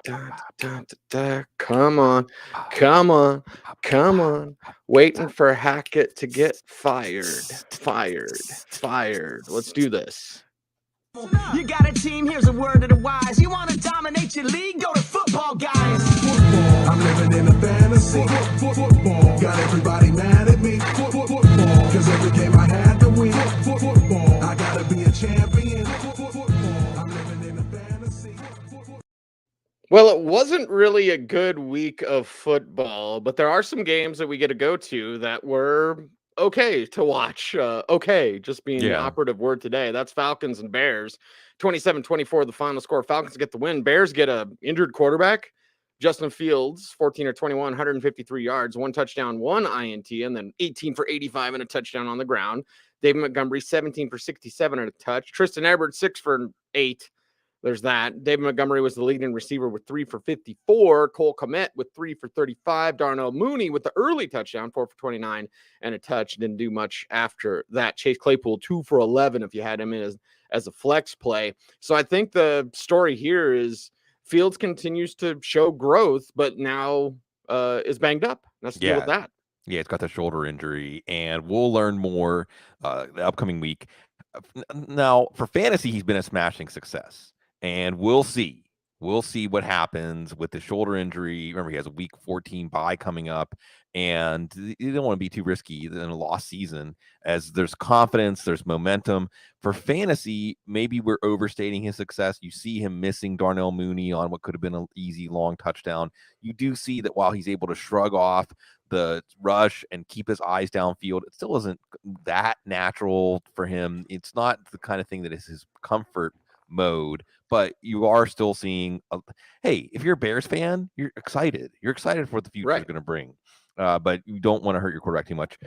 Come on, come on, come on. Waiting for Hackett to get fired. Let's do this. You got a team, here's a word to the wise. You want to dominate your league? Go to Football Guys. Football, I'm living in a fantasy. Football, got everybody mad at me. Football, cause every game I had to win. Football, I gotta be a champion. Football, I'm living in a fantasy. Well, it wasn't really a good week of football, but there are some games that we get to go to that were okay to watch. Okay, just being the operative word today. That's Falcons and Bears. 27-24, the final score. Falcons get the win. Bears get a injured quarterback. Justin Fields, 14 or 21, 153 yards, one touchdown, one INT, and then 18 for 85 and a touchdown on the ground. David Montgomery, 17 for 67 and a touch. Tristan Ebert, 6 for 8. There's that. David Montgomery was the leading receiver with 3 for 54. Cole Kmet with 3 for 35. Darnell Mooney with the early touchdown, 4 for 29 and a touch. Didn't do much after that. Chase Claypool, 2 for 11 if you had him in as a flex play. So I think the story here is Fields continues to show growth, but now is banged up. Let's deal with that. Yeah, it's got the shoulder injury, and we'll learn more the upcoming week. Now, for fantasy, he's been a smashing success. And we'll see. We'll see what happens with the shoulder injury. Remember, he has a week 14 bye coming up, and you don't want to be too risky in a lost season as there's confidence, there's momentum. For fantasy, maybe we're overstating his success. You see him missing Darnell Mooney on what could have been an easy long touchdown. You do see that while he's able to shrug off the rush and keep his eyes downfield, it still isn't that natural for him. It's not the kind of thing that is his comfort mode, but you are still seeing hey, if you're a Bears fan, you're excited for what the future is going to bring, but you don't want to hurt your quarterback too much.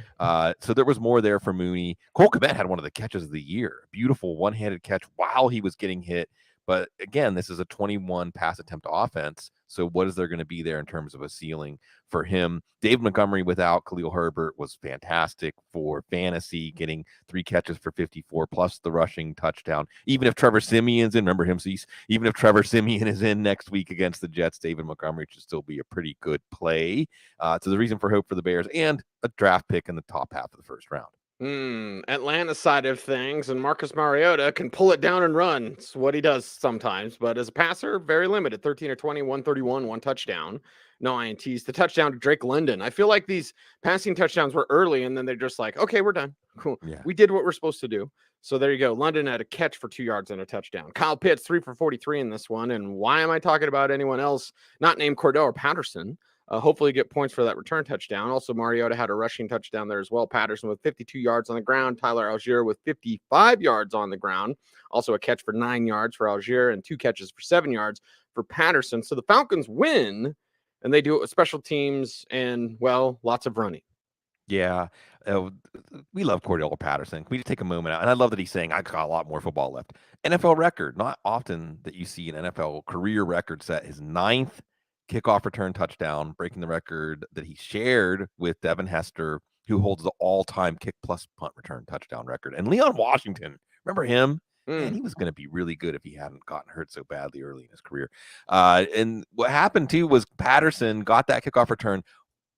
So there was more there for Mooney. Cole Kmet had one of the catches of the year, beautiful one-handed catch while he was getting hit. But again, this is a 21 pass attempt offense. So what is there going to be there in terms of a ceiling for him? Dave Montgomery without Khalil Herbert was fantastic for fantasy, getting 3 catches for 54 plus the rushing touchdown. Even if Trevor Simeon's in, remember him, even if Trevor Simeon is in next week against the Jets, David Montgomery should still be a pretty good play. So the reason for hope for the Bears and a draft pick in the top half of the first round. Atlanta side of things, and Marcus Mariota can pull it down and run. It's what he does sometimes, but as a passer, very limited. 13 or 20, 131, 1 touchdown, no INTs. The touchdown to Drake London. I feel like these passing touchdowns were early, and then they're just like, okay, we're done. Cool. Yeah. We did what we're supposed to do. So there you go. London had a catch for 2 yards and a touchdown. Kyle Pitts, 3 for 43 in this one. And why am I talking about anyone else not named Cordell or Patterson? Hopefully get points for that return touchdown. Also, Mariota had a rushing touchdown there as well. Patterson with 52 yards on the ground. Tyler Algier with 55 yards on the ground. Also a catch for 9 yards for Algier and 2 catches for 7 yards for Patterson. So the Falcons win, and they do it with special teams and, well, lots of running. Yeah, we love Cordell Patterson. Can we just take a moment out? And I love that he's saying, I got a lot more football left. NFL record. Not often that you see an NFL career record set. His 9th kickoff return touchdown, breaking the record that he shared with Devin Hester, who holds the all-time kick plus punt return touchdown record. And Leon Washington, remember him? Man, he was going to be really good if he hadn't gotten hurt so badly early in his career. And what happened, too, was Patterson got that kickoff return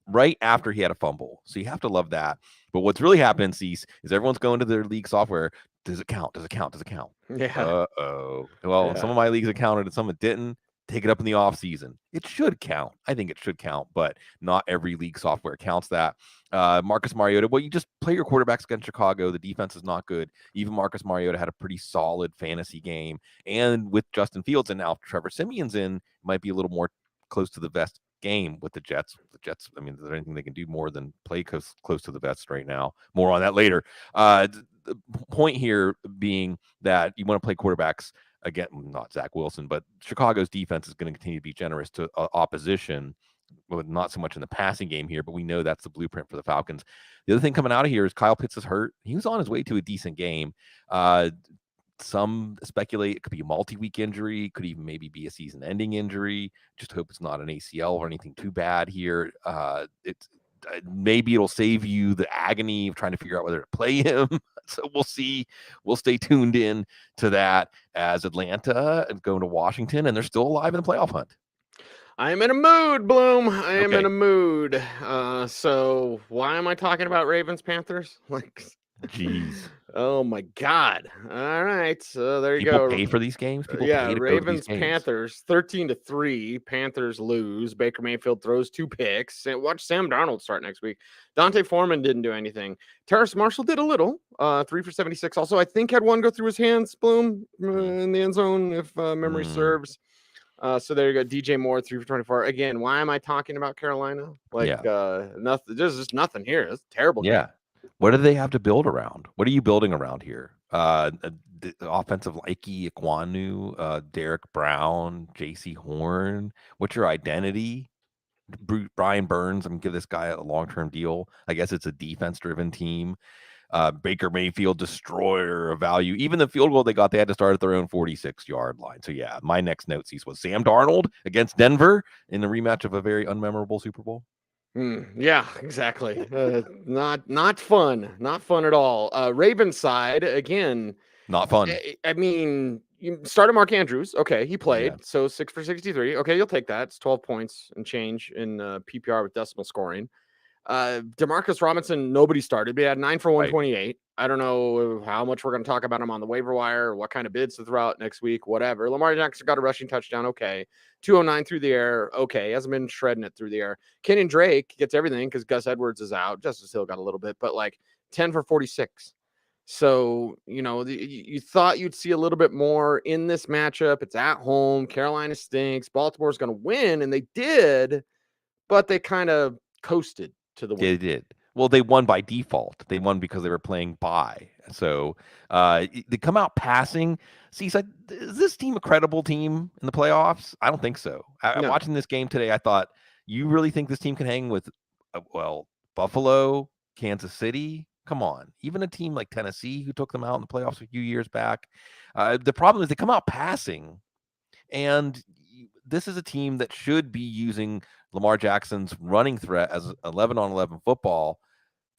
right after he had a fumble. So you have to love that. But what's really happening, Cease, is everyone's going to their league software. Does it count? Does it count? Does it count? Yeah. Uh-oh. Well, some of my leagues it counted and some it didn't. Take it up in the off season. It should count. I think it should count, but not every league software counts that. Marcus Mariota, well, you just play your quarterbacks against Chicago. The defense is not good. Even Marcus Mariota had a pretty solid fantasy game. And with Justin Fields and now Trevor Simeon's in, might be a little more close to the vest game with the Jets. The Jets, I mean, is there anything they can do more than play close to the vest right now? More on that later. The point here being that you want to play quarterbacks again, not Zach Wilson, but Chicago's defense is going to continue to be generous to opposition, but not so much in the passing game here, but we know that's the blueprint for the Falcons. The other thing coming out of here is Kyle Pitts is hurt. He was on his way to a decent game. Some speculate it could be a multi-week injury, could even maybe be a season-ending injury. Just hope it's not an ACL or anything too bad here. Maybe it'll save you the agony of trying to figure out whether to play him. So we'll see. We'll stay tuned in to that as Atlanta and going to Washington, and they're still alive in the playoff hunt. I am in a mood, Bloom. I am in Okay. a mood. So why am I talking about Ravens Panthers? Like, Jeez. oh my God! All right, so there you People go. pay for these games. People Yeah, pay to go to these Ravens games. Panthers 13-3. Panthers lose. Baker Mayfield throws 2 picks. And watch Sam Darnold start next week. Dante Foreman didn't do anything. Terrace Marshall did a little. 3 for 76. Also, I think had one go through his hands. Bloom in the end zone, if memory serves. So there you go. DJ Moore 3 for 24. Again, why am I talking about Carolina? Like nothing. There's just nothing here. It's a terrible game. What do they have to build around? What are you building around here? The offensive likey Iquanu, Derek Brown, J.C. Horn. What's your identity? Brian Burns. I'm gonna give this guy a long-term deal. I guess it's a defense-driven team. Baker Mayfield, destroyer of value. Even the field goal they got, they had to start at their own 46-yard line. So yeah, my next note was Sam Darnold against Denver in the rematch of a very unmemorable Super Bowl. Yeah, exactly. Not fun. Not fun at all. Ravens side, again. Not fun. I mean, you started Mark Andrews. Okay, he played. So 6 for 63. Okay, you'll take that. It's 12 points and change in PPR with decimal scoring. Demarcus Robinson, nobody started, but he had 9 for 128. I don't know how much we're going to talk about him on the waiver wire, what kind of bids to throw out next week, whatever. Lamar Jackson got a rushing touchdown. Okay. 209 through the air. Okay. Hasn't been shredding it through the air. Kenyon Drake gets everything because Gus Edwards is out. Justice Hill got a little bit, but like 10 for 46. So, you thought you'd see a little bit more in this matchup. It's at home. Carolina stinks. Baltimore's going to win, and they did, but they kind of coasted to the win. They did. Well, they won by default. They won because they were playing bye. So they come out passing. See, is this team a credible team in the playoffs? I don't think so. Watching this game today, I thought, you really think this team can hang with, Buffalo, Kansas City? Come on. Even a team like Tennessee, who took them out in the playoffs a few years back. The problem is they come out passing, and this is a team that should be using Lamar Jackson's running threat as 11-on-11 football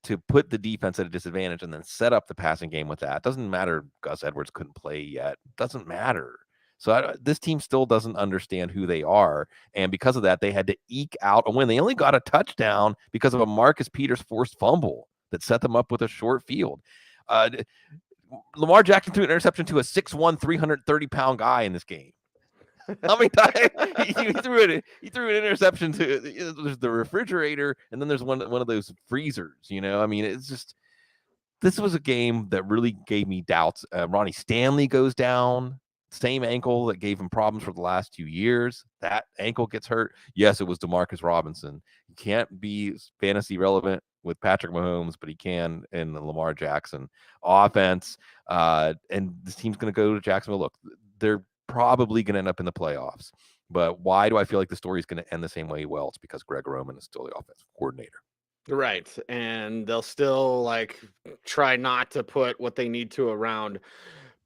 to put the defense at a disadvantage and then set up the passing game with that. Doesn't matter. Gus Edwards couldn't play yet. Doesn't matter. So this team still doesn't understand who they are. And because of that, they had to eke out a win. They only got a touchdown because of a Marcus Peters forced fumble that set them up with a short field. Lamar Jackson threw an interception to a 6'1", 330-pound guy in this game. How many times he threw an interception to there's the refrigerator, and then there's one of those freezers. I mean, it's just, this was a game that really gave me doubts. Ronnie Stanley goes down, same ankle that gave him problems for the last 2 years. That ankle gets hurt. Yes, it was DeMarcus Robinson. He can't be fantasy relevant with Patrick Mahomes, but he can in the Lamar Jackson offense. And this team's going to go to Jacksonville. Look, they're probably going to end up in the playoffs. But why do I feel like the story is going to end the same way? Well, it's because Greg Roman is still the offensive coordinator. Right. And they'll still try not to put what they need to around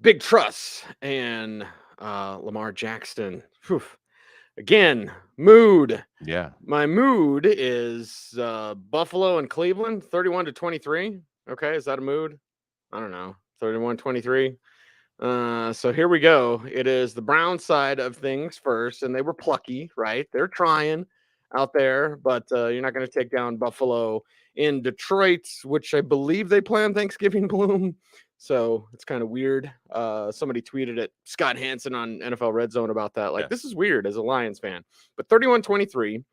big trusts and Lamar Jackson. Whew. Again, mood. Yeah. My mood is Buffalo and Cleveland, 31-23. Okay, is that a mood? I don't know. 31-23. So here we go. It is the Brown side of things first, and they were plucky, right? They're trying out there, but you're not going to take down Buffalo in Detroit, which I believe they play on Thanksgiving, Bloom. So it's kind of weird. Somebody tweeted at Scott Hansen on NFL Red Zone about that. This is weird as a Lions fan. But 31-23,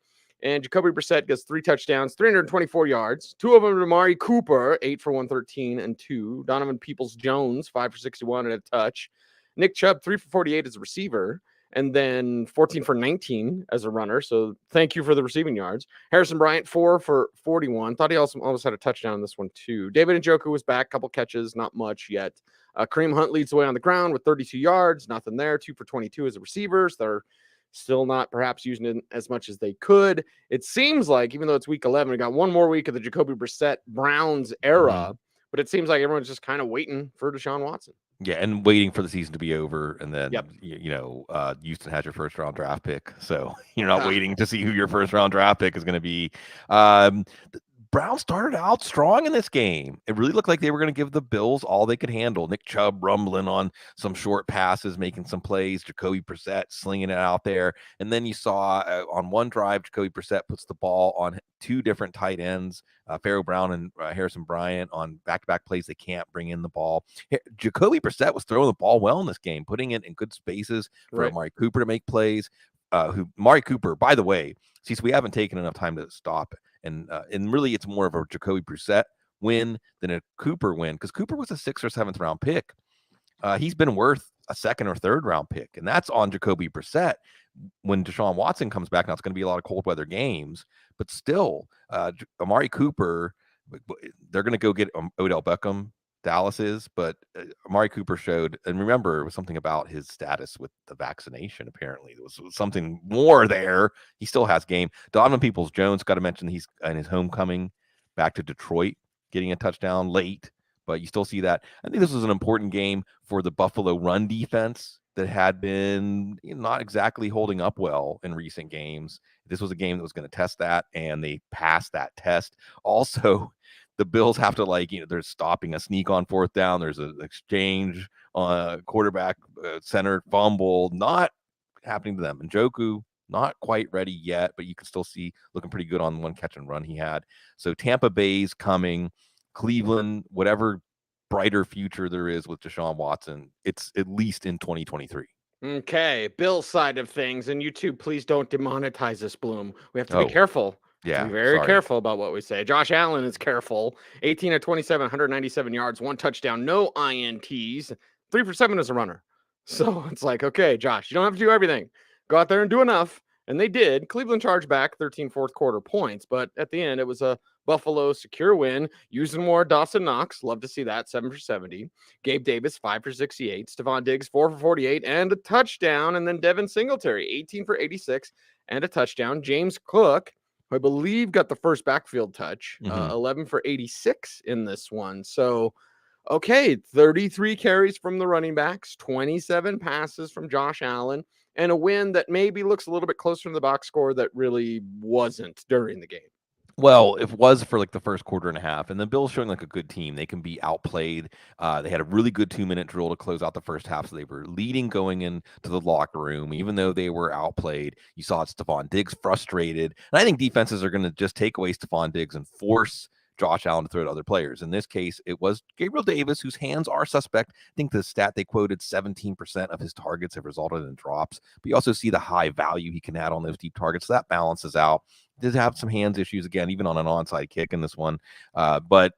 and Jacoby Brissett gets 3 touchdowns, 324 yards. 2 of them to Amari Cooper, 8 for 113 and 2. Donovan Peoples-Jones, 5 for 61 and a touch. Nick Chubb, 3 for 48 as a receiver, and then 14 for 19 as a runner. So thank you for the receiving yards. Harrison Bryant, 4 for 41. Thought he also almost had a touchdown in this one too. David Njoku was back, couple catches, not much yet. Kareem Hunt leads the way on the ground with 32 yards, nothing there. 2 for 22 as a receivers. They're still not perhaps using it as much as they could. It seems like, even though it's week 11, we got one more week of the Jacoby Brissett Browns era, but it seems like everyone's just kind of waiting for Deshaun Watson. Yeah, and waiting for the season to be over, and then Houston has your first round draft pick, so you're not waiting to see who your first round draft pick is going to be. Browns started out strong in this game. It really looked like they were going to give the Bills all they could handle. Nick Chubb rumbling on some short passes, making some plays. Jacoby Brissett slinging it out there. And then you saw on one drive, Jacoby Brissett puts the ball on two different tight ends, Pharaoh Brown and Harrison Bryant, on back-to-back plays. They can't bring in the ball. Jacoby Brissett was throwing the ball well in this game, putting it in good spaces for Amari Cooper to make plays. Amari Cooper, by the way, see, so we haven't taken enough time to stop. And really, it's more of a Jacoby Brissett win than a Cooper win, because Cooper was a 6th or 7th round pick. He's been worth a 2nd or 3rd round pick, and that's on Jacoby Brissett. When Deshaun Watson comes back, now it's going to be a lot of cold weather games, but still, Amari Cooper, they're going to go get Odell Beckham. Dallas is, but Amari Cooper showed, and remember, it was something about his status with the vaccination. Apparently, there was something more there. He still has game. Donovan Peoples-Jones, got to mention, he's in his homecoming back to Detroit, getting a touchdown late, but you still see that. I think this was an important game for the Buffalo run defense that had been not exactly holding up well in recent games. This was a game that was going to test that, and they passed that test. Also, the Bills have to, they're stopping a sneak on 4th down. There's an exchange on a quarterback centered fumble, not happening to them. And Njoku, not quite ready yet, but you can still see looking pretty good on one catch and run he had. So Tampa Bay's coming. Cleveland, whatever brighter future there is with Deshaun Watson, it's at least in 2023. Okay, Bill's side of things, and you two, please don't demonetize us, Bloom. We have to be careful. Yeah, be very careful about what we say. Josh Allen is careful. 18 of 27, 197 yards, 1 touchdown, no INTs, 3 for 7 as a runner. So it's like, okay, Josh, you don't have to do everything. Go out there and do enough. And they did. Cleveland charged back 13 fourth quarter points, but at the end, it was a Buffalo secure win. Using more Dawson Knox. Love to see that. 7 for 70. Gabe Davis, 5 for 68. Stephon Diggs, 4 for 48 and a touchdown. And then Devin Singletary, 18 for 86 and a touchdown. James Cook, I believe, got the first backfield touch, 11 for 86 in this one. So, okay, 33 carries from the running backs, 27 passes from Josh Allen, and a win that maybe looks a little bit closer in the box score that really wasn't during the game. Well, it was for the first quarter and a half, and the Bills showing a good team. They can be outplayed. They had a really good 2-minute drill to close out the first half, so they were leading going into the locker room, even though they were outplayed. You saw Stephon Diggs frustrated, and I think defenses are going to just take away Stephon Diggs and force Josh Allen to throw to other players. In this case, it was Gabriel Davis, whose hands are suspect. I think the stat they quoted, 17% of his targets have resulted in drops, but you also see the high value he can add on those deep targets, so that balances out. Did have some hands issues again, even on an onside kick in this one, but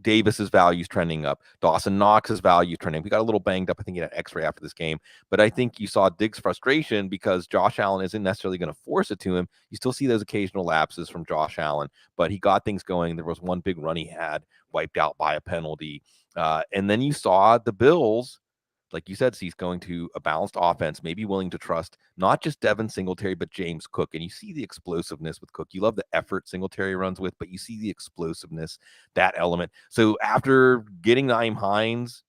Davis's value is trending up. Dawson Knox's value is trending. We got a little banged up. I think he had an X-ray after this game, but I think you saw Diggs' frustration because Josh Allen isn't necessarily going to force it to him. You still see those occasional lapses from Josh Allen, but he got things going. There was one big run he had wiped out by a penalty, and then you saw the Bills, like you said, he's going to a balanced offense, maybe willing to trust not just Devin Singletary, but James Cook. And you see the explosiveness with Cook. You love the effort Singletary runs with, but you see the explosiveness, that element. So after getting Nyheim Hines,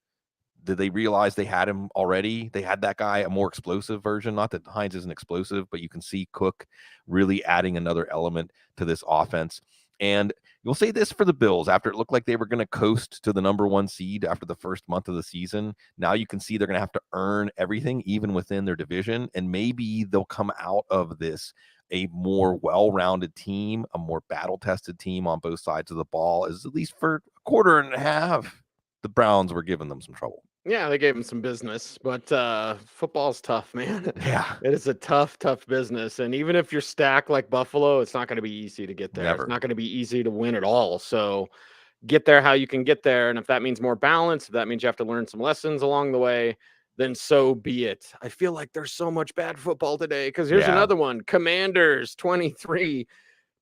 did they realize they had him already? They had that guy, a more explosive version. Not that Hines isn't explosive, but you can see Cook really adding another element to this offense. And you'll say this for the Bills, after it looked like they were going to coast to the number 1 seed after the first month of the season. Now you can see they're going to have to earn everything, even within their division. And maybe they'll come out of this a more well-rounded team, a more battle-tested team on both sides of the ball, as at least for a quarter and a half, the Browns were giving them some trouble. Yeah, they gave him some business, but football's tough, man. Yeah. It is a tough business. And even if you're stacked like Buffalo, it's not going to be easy to get there. Never. It's not going to be easy to win at all. So get there how you can get there. And if that means more balance, if that means you have to learn some lessons along the way, then so be it. I feel like there's so much bad football today because here's another one. Commanders 23,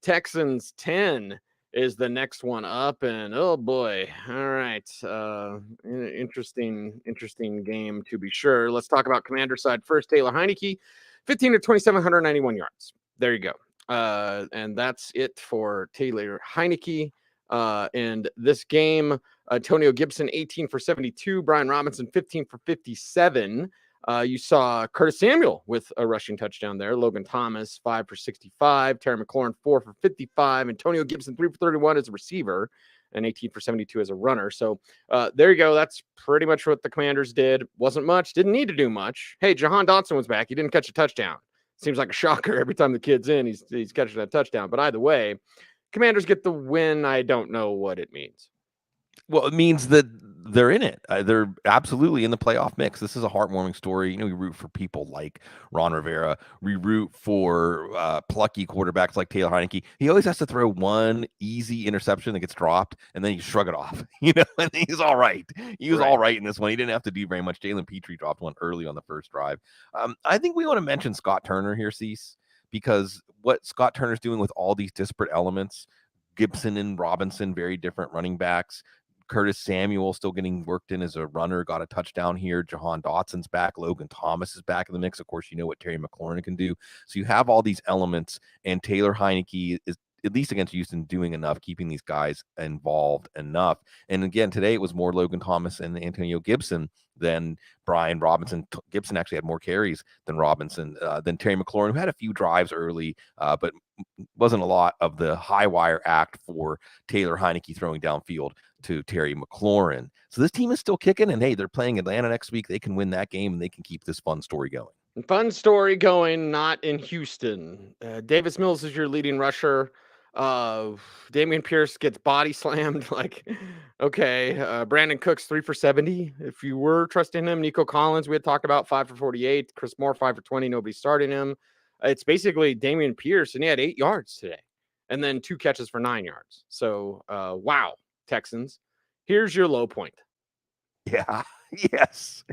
Texans 10. Is the next one up, and oh boy, all right, interesting game to be sure. Let's talk about Commander side first. Taylor Heineke, 15 to 27, 191 yards. There you go, and that's it for Taylor Heineke. And this game, Antonio Gibson, 18 for 72, Brian Robinson, 15 for 57. You saw Curtis Samuel with a rushing touchdown there. Logan Thomas, 5 for 65. Terry McLaurin, 4 for 55. Antonio Gibson, 3 for 31 as a receiver and 18 for 72 as a runner. So there you go. That's pretty much what the Commanders did. Wasn't much. Didn't need to do much. Hey, Jahan Dotson was back. He didn't catch a touchdown. Seems like a shocker every time the kid's in. He's catching that touchdown. But either way, Commanders get the win. I don't know what it means. Well, it means that they're in it. They're absolutely in the playoff mix. This is a heartwarming story. You know, we root for people like Ron Rivera. We root for plucky quarterbacks like Taylor Heineke. He always has to throw one easy interception that gets dropped, and then you shrug it off. You know, and he's all right. He was all right in this one. He didn't have to do very much. Jalen Petrie dropped one early on the first drive. I think we want to mention Scott Turner here, Cease, because what Scott Turner's doing with all these disparate elements, Gibson and Robinson, very different running backs. Curtis Samuel still getting worked in as a runner, got a touchdown here. Jahan Dotson's back. Logan Thomas is back in the mix. Of course, you know what Terry McLaurin can do. So you have all these elements, and Taylor Heineke is, at least against Houston, doing enough, keeping these guys involved enough. And again, today it was more Logan Thomas and Antonio Gibson than Brian Robinson. Gibson actually had more carries than Robinson, than Terry McLaurin, who had a few drives early, but wasn't a lot of the high wire act for Taylor Heineke throwing downfield to Terry McLaurin. So this team is still kicking, and hey, they're playing Atlanta next week. They can win that game, and they can keep this fun story going. Not in Houston. Davis Mills is your leading rusher. Damian Pierce gets body slammed. Like, okay. Brandon Cooks, 3 for 70. If you were trusting him, Nico Collins, we had talked about 5 for 48. Chris Moore, 5 for 20. Nobody's starting him. It's basically Damian Pierce, and he had 8 yards today, and then 2 catches for 9 yards. So, wow, Texans. Here's your low point. Yeah. Yes.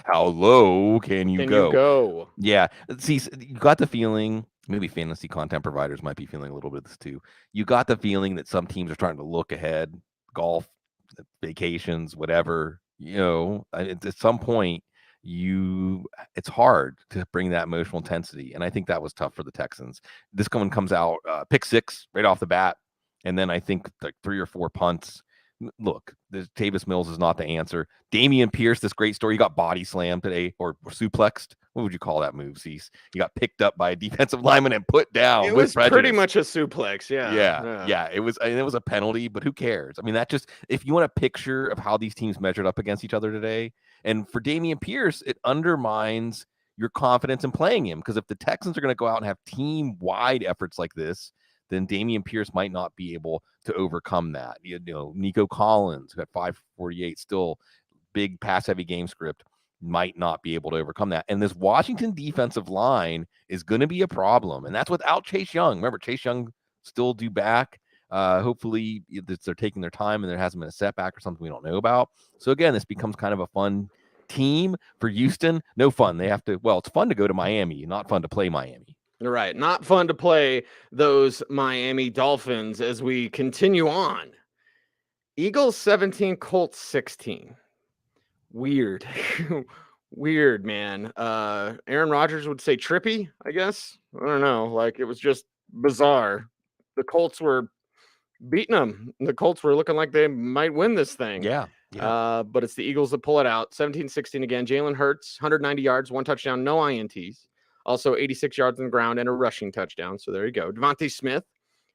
How low can you go? Yeah. See, you got the feeling, maybe fantasy content providers might be feeling a little bit of this too. You got the feeling that some teams are starting to look ahead, golf, vacations, whatever, you know, at some point it's hard to bring that emotional intensity. And I think that was tough for the Texans. This one comes out, pick 6 right off the bat. And then I think like 3 or 4 punts. Look, Davis Mills is not the answer. Damian Pierce, this great story. He got body slammed today or suplexed. What would you call that move, Cease? He got picked up by a defensive lineman and put down. It was pretty much a suplex. Yeah. It was a penalty, but who cares? I mean, that just, if you want a picture of how these teams measured up against each other today, and for Damian Pierce, it undermines your confidence in playing him, because if the Texans are going to go out and have team-wide efforts like this, then Damian Pierce might not be able to overcome that. You know, Nico Collins, who had 5 for 48, still big pass-heavy game script, might not be able to overcome that. And this Washington defensive line is going to be a problem, and that's without Chase Young. Remember, Chase Young still due back. Hopefully they're taking their time and there hasn't been a setback or something we don't know about. So again, this becomes kind of a fun team for Houston. No fun. They have to, well, it's fun to go to Miami, not fun to play Miami. Right. Not fun to play those Miami Dolphins as we continue on. Eagles 17, Colts 16. Weird. Weird, man. Aaron Rodgers would say trippy, I guess. I don't know. Like, it was just bizarre. The Colts were beating them. The Colts were looking like they might win this thing. Yeah. But it's the Eagles that pull it out. 17-16 again. Jalen Hurts, 190 yards, 1 touchdown, no INTs. Also 86 yards on the ground and a rushing touchdown. So there you go. Davante Smith,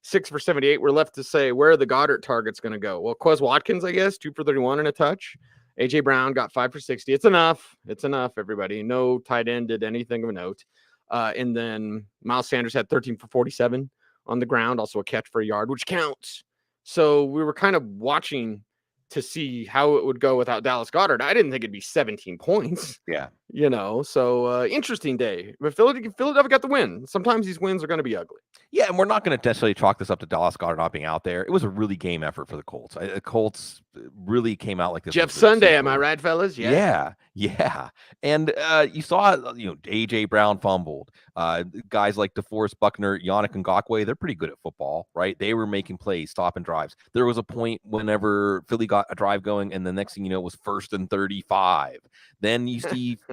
6 for 78. We're left to say, where are the Goddard targets going to go? Well, Quez Watkins, I guess, 2 for 31 and a touch. A.J. Brown got 5 for 60. It's enough. It's enough, everybody. No tight end did anything of note. And then Miles Sanders had 13 for 47 on the ground. Also a catch for a yard, which counts. So we were kind of watching to see how it would go without Dallas Goedert. I didn't think it'd be 17 points. Yeah. You know, so interesting day. But Philadelphia got the win. Sometimes these wins are going to be ugly. Yeah, and we're not going to necessarily chalk this up to Dallas Goedert not being out there. It was a really game effort for the Colts. The Colts really came out like this. Jeff Sunday, am I right, fellas? Yeah. And you saw, A.J. Brown fumbled. Guys like DeForest Buckner, Yannick Ngakoue, they're pretty good at football, right? They were making plays, stopping drives. There was a point whenever Philly got a drive going, and the next thing you know, it was 1st and 35. Then you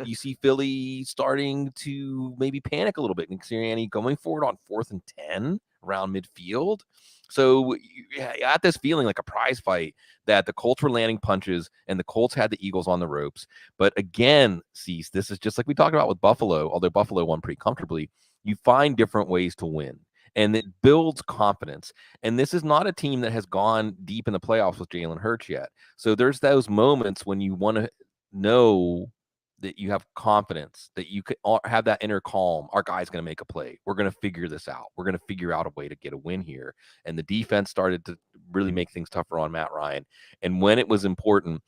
you see Philly starting to maybe panic a little bit. Nick Sirianni going forward on 4th and 10 around midfield. So you had this feeling like a prize fight that the Colts were landing punches and the Colts had the Eagles on the ropes. But again, Cease, this is just like we talked about with Buffalo, although Buffalo won pretty comfortably. You find different ways to win, and it builds confidence. And this is not a team that has gone deep in the playoffs with Jalen Hurts yet. So there's those moments when you want to know that you have confidence, that you could have that inner calm. Our guy's going to make a play. We're going to figure this out. We're going to figure out a way to get a win here. And the defense started to really make things tougher on Matt Ryan. And when it was important,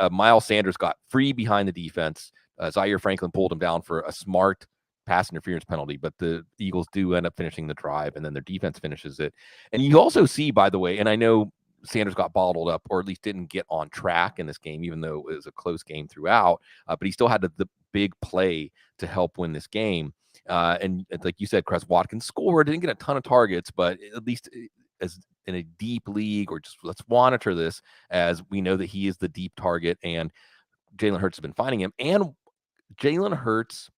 Miles Sanders got free behind the defense. Zaire Franklin pulled him down for a smart pass interference penalty, but the Eagles do end up finishing the drive, and then their defense finishes it. And you also see, by the way, and I know Sanders got bottled up, or at least didn't get on track in this game, even though it was a close game throughout. But he still had the big play to help win this game. And like you said, Chris Watkins scored, didn't get a ton of targets, but at least as in a deep league, or just let's monitor this, as we know that he is the deep target, and Jalen Hurts has been finding him. And Jalen Hurts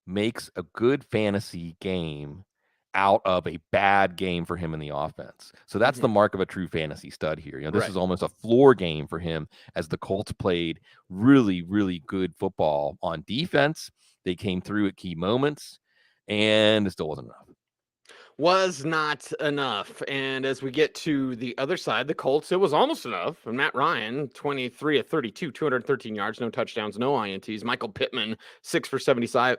makes a good fantasy game out of a bad game for him in the offense. So that's the mark of a true fantasy stud here. You know, this is almost a floor game for him, as the Colts played really, really good football on defense. They came through at key moments, and it still wasn't enough. Was not enough. And as we get to the other side, the Colts, it was almost enough. And Matt Ryan, 23 of 32, 213 yards, no touchdowns, no INTs. Michael Pittman, 6 for 75.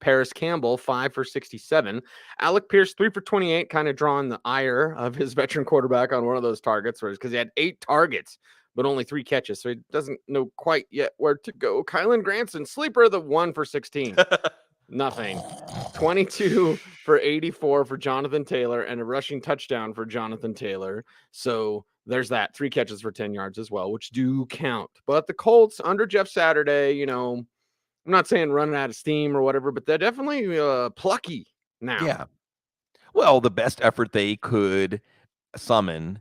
Paris Campbell, 5 for 67. Alec Pierce, 3 for 28, kind of drawing the ire of his veteran quarterback on one of those targets, because he had 8 targets, but only 3 catches. So he doesn't know quite yet where to go. Kylan Granson, sleeper, the 1 for 16. Nothing. 22 for 84 for Jonathan Taylor, and a rushing touchdown for Jonathan Taylor. So there's that. 3 catches for 10 yards as well, which do count. But the Colts under Jeff Saturday, you know, I'm not saying running out of steam or whatever, but they're definitely plucky now. Yeah. Well, the best effort they could summon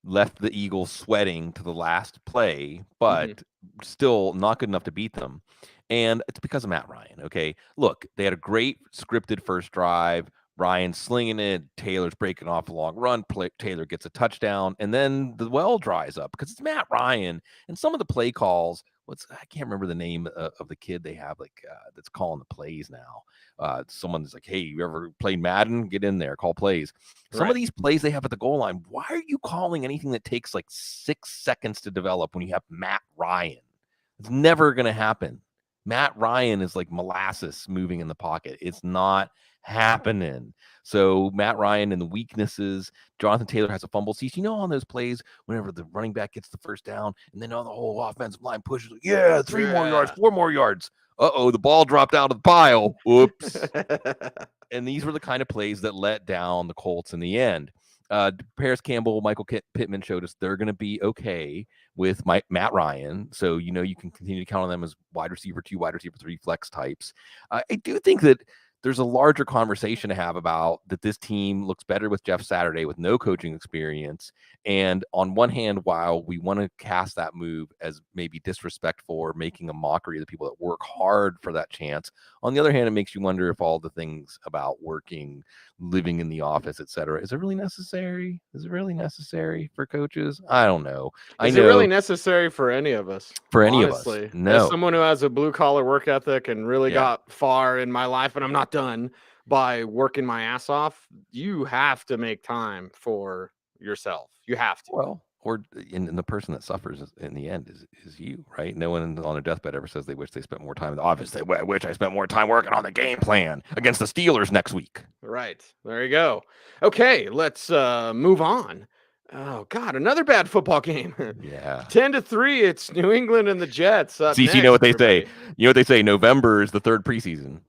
left the Eagles sweating to the last play, but still not good enough to beat them. And it's because of Matt Ryan. Okay. Look, they had a great scripted first drive. Ryan slinging it. Taylor's breaking off a long run. Taylor gets a touchdown, and then the well dries up because it's Matt Ryan. And some of the play calls, I can't remember the name of the kid they have, that's calling the plays now. Someone's like, hey, you ever played Madden? Get in there, call plays. Some of these plays they have at the goal line, why are you calling anything that takes like 6 seconds to develop when you have Matt Ryan? It's never going to happen. Matt Ryan is like molasses moving in the pocket. It's not happening. So Matt Ryan and the weaknesses, Jonathan Taylor has a fumble. See, you know, on those plays, whenever the running back gets the first down, and then on the whole offensive line pushes, 3 more yards, 4 more yards. The ball dropped out of the pile. Whoops. And these were the kind of plays that let down the Colts in the end. Paris Campbell, Michael Pittman showed us they're going to be okay with Matt Ryan. So, you know, you can continue to count on them as wide receiver 2, wide receiver 3 flex types. I do think that there's a larger conversation to have about that this team looks better with Jeff Saturday with no coaching experience. And on one hand, while we want to cast that move as maybe disrespectful or making a mockery of the people that work hard for that chance, on the other hand, it makes you wonder if all the things about working, living in the office, etc., is it really necessary? Is it really necessary for coaches? I don't know. Is it really necessary for any of us? For any of us? No. As someone who has a blue collar work ethic and really got far in my life, and I'm not done by working my ass off, you have to make time for yourself. You have to. Well, or and the person that suffers in the end is you, right? No one on a deathbed ever says they wish they spent more time in the office. I wish I spent more time working on the game plan against the Steelers next week. Right. There you go. Okay, let's move on. Oh, God, another bad football game. Yeah. 10-3, it's New England and the Jets. See, you know what they say? You know what they say? November is the 3rd preseason.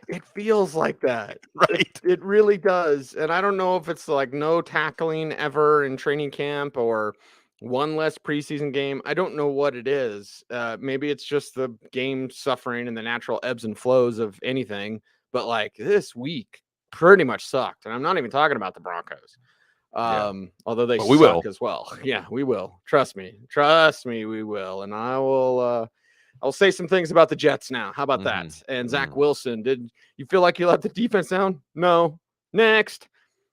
It feels like that. Right. It really does. And I don't know if it's like no tackling ever in training camp or one less preseason game. I don't know what it is. Maybe it's just the game suffering and the natural ebbs and flows of anything. But like this week pretty much sucked. And I'm not even talking about the Broncos. Although they we suck will. as well. Yeah, we will. Trust me, we will. And I'll say some things about the Jets now. How about that? And Zach Wilson, did you feel like you let the defense down? No. Next,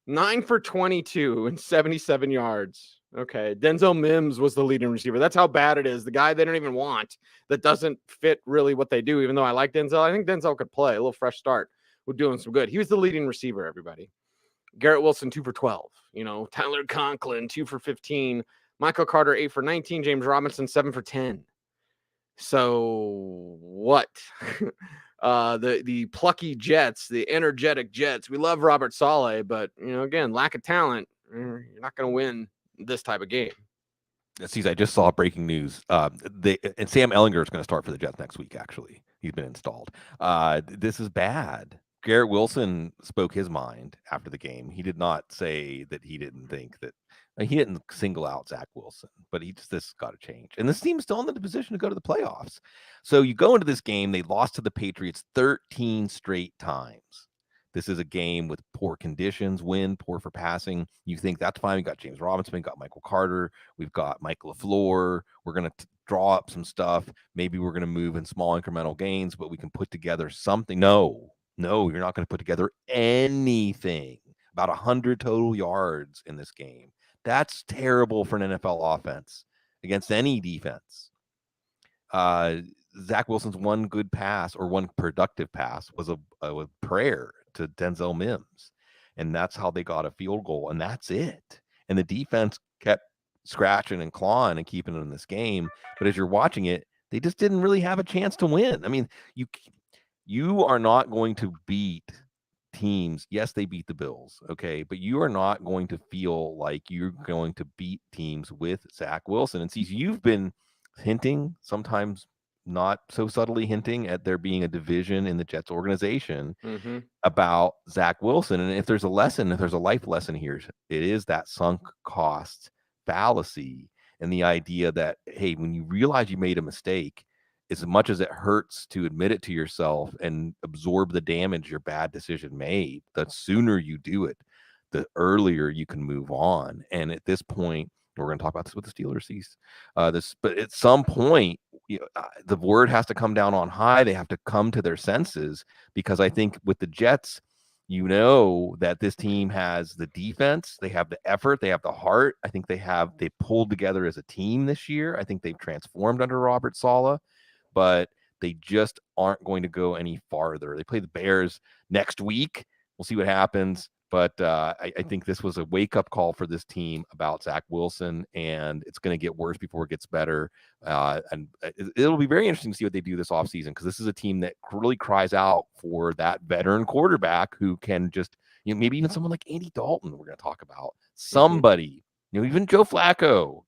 9 for 22 and 77 yards. Okay. Denzel Mims was the leading receiver. That's how bad it is. The guy they don't even want, that doesn't fit really what they do. Even though I like Denzel, I think Denzel could play a little fresh start. We're doing some good. He was the leading receiver, everybody. Garrett Wilson, 2 for 12. Tyler Conklin, 2 for 15. Michael Carter, 8 for 19. James Robinson, 7 for 10. So what? The plucky Jets, the energetic Jets. We love Robert Saleh, but again, lack of talent. You're not going to win this type of game. I just saw breaking news. And Sam Ehlinger is going to start for the Jets next week. Actually, he's been installed. This is bad. Garrett Wilson spoke his mind after the game. He did not say that he didn't think that. He didn't single out Zach Wilson, but this got to change. And this team's still in the position to go to the playoffs. So you go into this game, they lost to the Patriots 13 straight times. This is a game with poor conditions, wind, poor for passing. You think that's fine. We got James Robinson, we got Michael Carter, we've got Mike LaFleur. We're going to draw up some stuff. Maybe we're going to move in small incremental gains, but we can put together something. No, you're not going to put together anything. About 100 total yards in this game. That's terrible for an NFL offense against any defense. Zach Wilson's one good pass or one productive pass was a prayer to Denzel Mims. And that's how they got a field goal. And that's it. And the defense kept scratching and clawing and keeping it in this game. But as you're watching it, they just didn't really have a chance to win. I mean, you are not going to beat teams. Yes, they beat the Bills, okay, but you are not going to feel like you're going to beat teams with Zach Wilson. And Cecil, you've been hinting, sometimes not so subtly hinting, at there being a division in the Jets organization about Zach Wilson. And if there's a life lesson here, it is that sunk cost fallacy and the idea that, hey, when you realize you made a mistake, as much as it hurts to admit it to yourself and absorb the damage your bad decision made, the sooner you do it, the earlier you can move on. And at this point, we're going to talk about this with the Steelers. But at some point, the word has to come down on high. They have to come to their senses, because I think with the Jets, that this team has the defense, they have the effort, they have the heart. I think they pulled together as a team this year. I think they've transformed under Robert Saleh. But they just aren't going to go any farther. They play the Bears next week. We'll see what happens. But I think this was a wake-up call for this team about Zach Wilson, and it's going to get worse before it gets better. And it'll be very interesting to see what they do this offseason, because this is a team that really cries out for that veteran quarterback who can just, maybe even someone like Andy Dalton we're going to talk about. Somebody, even Joe Flacco.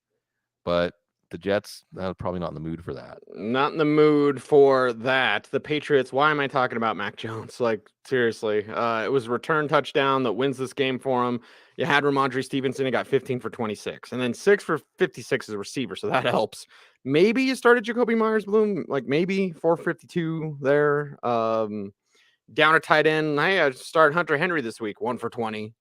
But the Jets, probably not in the mood for that. Not in the mood for that. The Patriots, why am I talking about Mac Jones? Like, seriously. It was a return touchdown that wins this game for him. You had Ramondre Stevenson, he got 15 for 26. And then 6 for 56 as a receiver, so that helps. Maybe you started Jacoby Myers-Bloom, like maybe 452 there. Down a tight end. I started Hunter Henry this week, 1 for 20.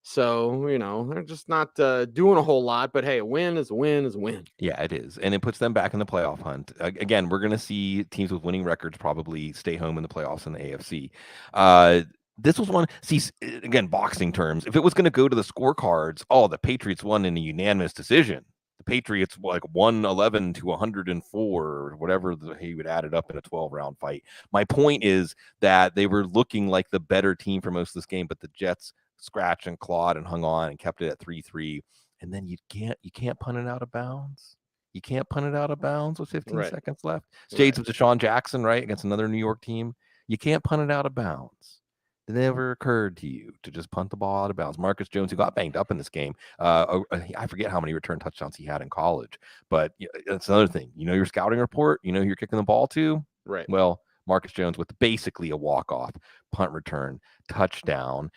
So, they're just not doing a whole lot. But, hey, a win is a win is a win. Yeah, it is. And it puts them back in the playoff hunt. Again, we're going to see teams with winning records probably stay home in the playoffs in the AFC. This was one. See, again, boxing terms. If it was going to go to the scorecards, the Patriots won in a unanimous decision. The Patriots 111 to 104, or whatever he would add it up in a 12-round fight. My point is that they were looking like the better team for most of this game, but the Jets scratched and clawed and hung on and kept it at 3-3. And then you can't punt it out of bounds. You can't punt it out of bounds with 15 seconds left. Shades of Deshaun Jackson, right, against another New York team. You can't punt it out of bounds. It never occurred to you to just punt the ball out of bounds. Marcus Jones, who got banged up in this game, I forget how many return touchdowns he had in college, but that's another thing. Your scouting report, who you're kicking the ball to? Right. Well, Marcus Jones with basically a walk-off punt return touchdown.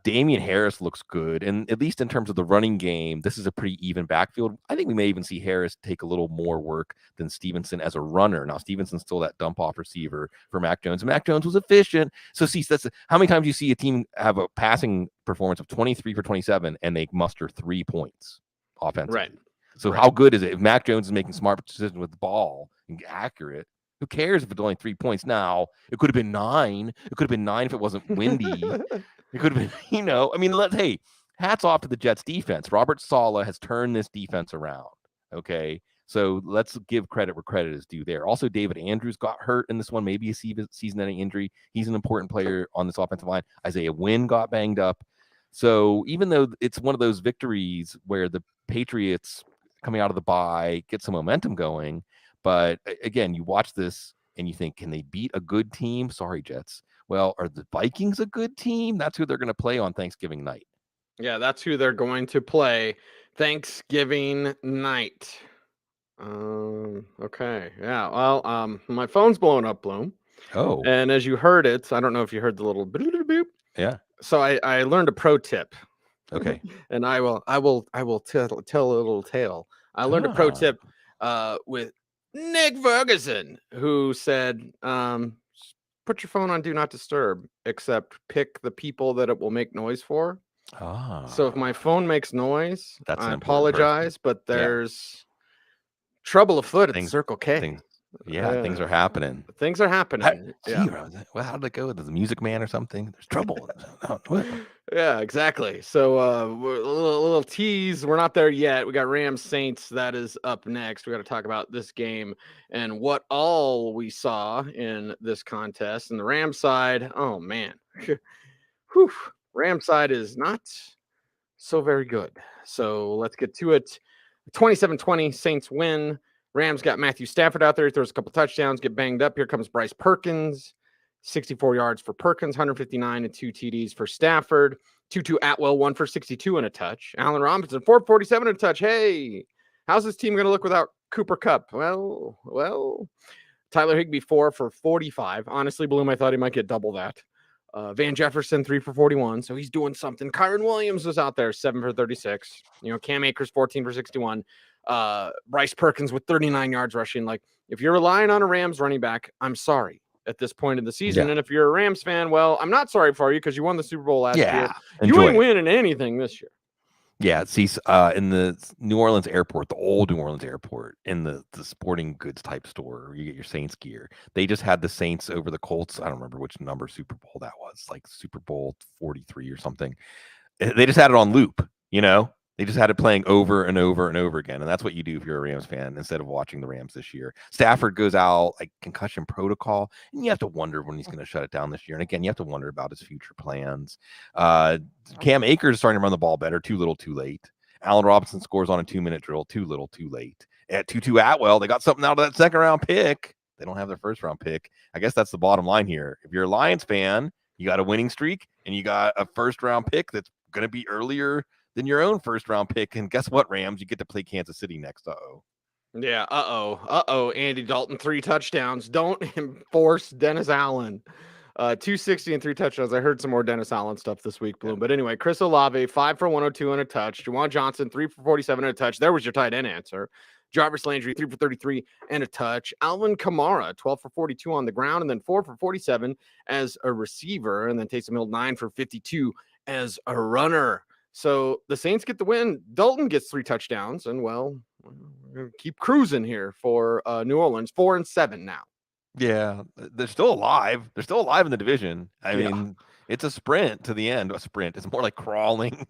Damian Harris looks good. And at least in terms of the running game, this is a pretty even backfield. I think we may even see Harris take a little more work than Stevenson as a runner. Now, Stevenson's still that dump-off receiver for Mac Jones. And Mac Jones was efficient. So, see, that's how many times you see a team have a passing performance of 23 for 27, and they muster 3 points offensively. Right. So how good is it if Mac Jones is making smart decisions with the ball and accurate? Who cares if it's only 3 points? Now it could have been 9. It could have been 9 if it wasn't windy. It could have been, I mean, hey, hats off to the Jets defense. Robert Saleh has turned this defense around. Okay. So let's give credit where credit is due there. Also, David Andrews got hurt in this one, maybe a season-ending injury. He's an important player on this offensive line. Isaiah Wynn got banged up. So even though it's one of those victories where the Patriots coming out of the bye get some momentum going, but again, you watch this and you think, can they beat a good team? Sorry, Jets. Well, are the Vikings a good team? That's who they're going to play on Thanksgiving night. Yeah, that's who they're going to play Thanksgiving night. Okay. Yeah. Well, my phone's blowing up, Bloom. Oh. And as you heard it, I don't know if you heard the little boop. Yeah. So I learned a pro tip. Okay. And I will tell a little tale. I learned a pro tip with Nick Ferguson, who said, put your phone on do not disturb, except pick the people that it will make noise for. So if my phone makes noise, I apologize, but there's trouble afoot at the Circle K. Things are happening. Things are happening. Well, how did it go? There's a Music Man or something? There's trouble. Yeah, exactly. So a little tease. We're not there yet. We got Rams Saints. That is up next. We got to talk about this game and what all we saw in this contest. And the Rams side, oh man. Whew. Rams side is not so very good. So let's get to it. 27-20, Saints win. Rams got Matthew Stafford out there. He throws a couple touchdowns, get banged up. Here comes Bryce Perkins. 64 yards for Perkins, 159 and 2 TDs for Stafford. Tutu Atwell, 1 for 62 and a touch. Allen Robinson, 447 and a touch. Hey, how's this team going to look without Cooper Kupp? Well, Tyler Higbee, 4 for 45. Honestly, Bloom, I thought he might get double that. Van Jefferson, 3 for 41. So he's doing something. Kyron Williams was out there, 7 for 36. Cam Akers, 14 for 61. Bryce Perkins with 39 yards rushing. Like, if you're relying on a Rams running back, I'm sorry at this point in the season. Yeah. And if you're a Rams fan, well, I'm not sorry for you because you won the Super Bowl last year. You ain't winning anything this year. Yeah, see, in the New Orleans airport, the old New Orleans airport, in the sporting goods type store where you get your Saints gear, they just had the Saints over the Colts. I don't remember which number Super Bowl that was, like Super Bowl 43 or something. They just had it on loop, They just had it playing over and over and over again. And that's what you do if you're a Rams fan instead of watching the Rams this year. Stafford goes out, like concussion protocol, and you have to wonder when he's going to shut it down this year. And again, you have to wonder about his future plans. Cam Akers is starting to run the ball better, too little, too late. Allen Robinson scores on a 2-minute drill, too little, too late. At Tutu Atwell, they got something out of that second-round pick. They don't have their first-round pick. I guess that's the bottom line here. If you're a Lions fan, you got a winning streak, and you got a first-round pick that's going to be earlier than your own first-round pick. And guess what, Rams? You get to play Kansas City next. Yeah, Andy Dalton, 3 touchdowns. Don't force Dennis Allen. 260 and 3 touchdowns. I heard some more Dennis Allen stuff this week, Bloom. But anyway, Chris Olave, 5 for 102 and a touch. Juwan Johnson, 3 for 47 and a touch. There was your tight end answer. Jarvis Landry, 3 for 33 and a touch. Alvin Kamara, 12 for 42 on the ground, and then 4 for 47 as a receiver. And then Taysom Hill, 9 for 52 as a runner. So the Saints get the win. Dalton gets 3 touchdowns, and well, we're going to keep cruising here for New Orleans, 4-7 now. Yeah, they're still alive. They're still alive in the division. I mean, it's a sprint to the end. A sprint. It's more like crawling,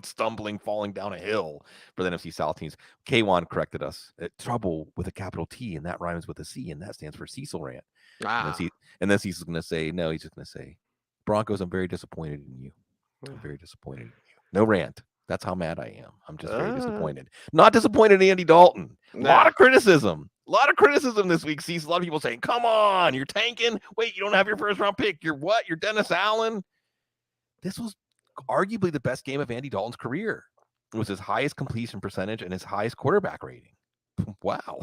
stumbling, falling down a hill for the NFC South teams. K1 corrected us. Trouble with a capital T, and that rhymes with a C, and that stands for Cecil rant. And then Cecil's going to say, no, he's just going to say, Broncos, I'm very disappointed in you. I'm very disappointed in you. No rant. That's how mad I am. I'm just very disappointed. Not disappointed in Andy Dalton. A lot of criticism. A lot of criticism this week. See, a lot of people saying, come on, you're tanking. Wait, you don't have your first-round pick. You're what? You're Dennis Allen? This was arguably the best game of Andy Dalton's career. It was his highest completion percentage and his highest quarterback rating. Wow.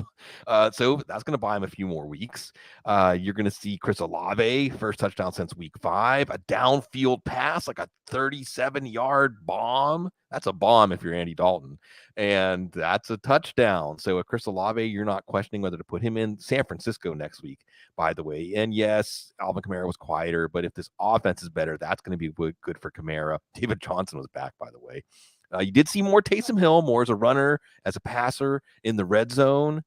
So that's going to buy him a few more weeks. You're going to see Chris Olave, first touchdown since week 5, a downfield pass, like a 37-yard bomb. That's a bomb if you're Andy Dalton. And that's a touchdown. So Chris Olave, you're not questioning whether to put him in. San Francisco next week, by the way. And yes, Alvin Kamara was quieter, but if this offense is better, that's going to be good for Kamara. David Johnson was back, by the way. You did see more Taysom Hill, more as a runner, as a passer in the red zone,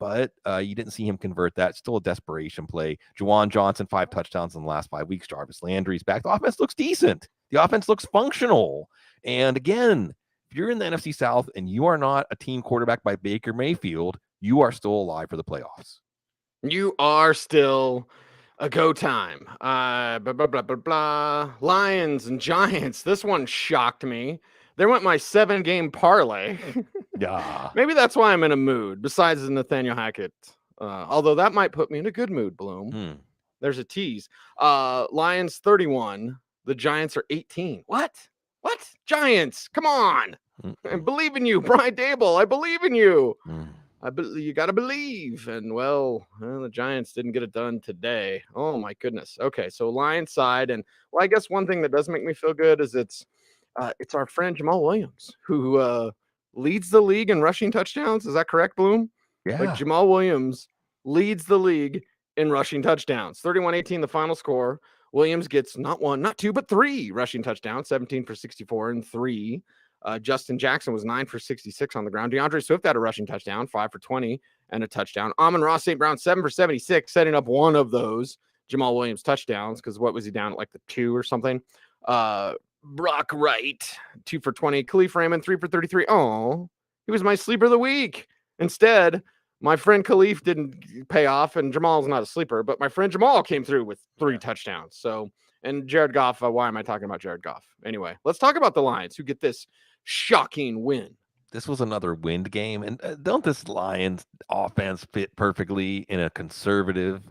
but you didn't see him convert that. Still a desperation play. Juwan Johnson, 5 touchdowns in the last 5 weeks. Jarvis Landry's back. The offense looks decent. The offense looks functional. And again, if you're in the NFC South and you are not a team quarterback by Baker Mayfield, you are still alive for the playoffs. You are still a go time. Blah, blah, blah, blah, blah. Lions and Giants. This one shocked me. There went my 7-game parlay. Yeah. Maybe that's why I'm in a mood, besides the Nathaniel Hackett. Although that might put me in a good mood, Bloom. There's a tease. Lions 31. The Giants are 18. What? Giants, come on. I believe in you. Brian Dable, I believe in you. You got to believe. And, well, the Giants didn't get it done today. Oh, my goodness. Okay, so Lions side. And, well, I guess one thing that does make me feel good is it's our friend Jamaal Williams, who leads the league in rushing touchdowns. Is that correct, Bloom? Yeah. Like Jamaal Williams leads the league in rushing touchdowns. 31-18, the final score. Williams gets not 1, not 2, but 3 rushing touchdowns, 17 for 64 and 3. Justin Jackson was 9 for 66 on the ground. DeAndre Swift had a rushing touchdown, 5 for 20 and a touchdown. Amon-Ra St. Brown, 7 for 76, setting up one of those Jamaal Williams touchdowns, because what was he down at, like the 2 or something? Brock Wright, 2 for 20. Khalif Raymond, 3 for 33. Oh, he was my sleeper of the week. Instead, my friend Khalif didn't pay off, and Jamal's not a sleeper, but my friend Jamaal came through with 3 touchdowns. So, and Jared Goff, why am I talking about Jared Goff? Anyway, let's talk about the Lions, who get this shocking win. This was another wind game, and don't this Lions offense fit perfectly in a conservative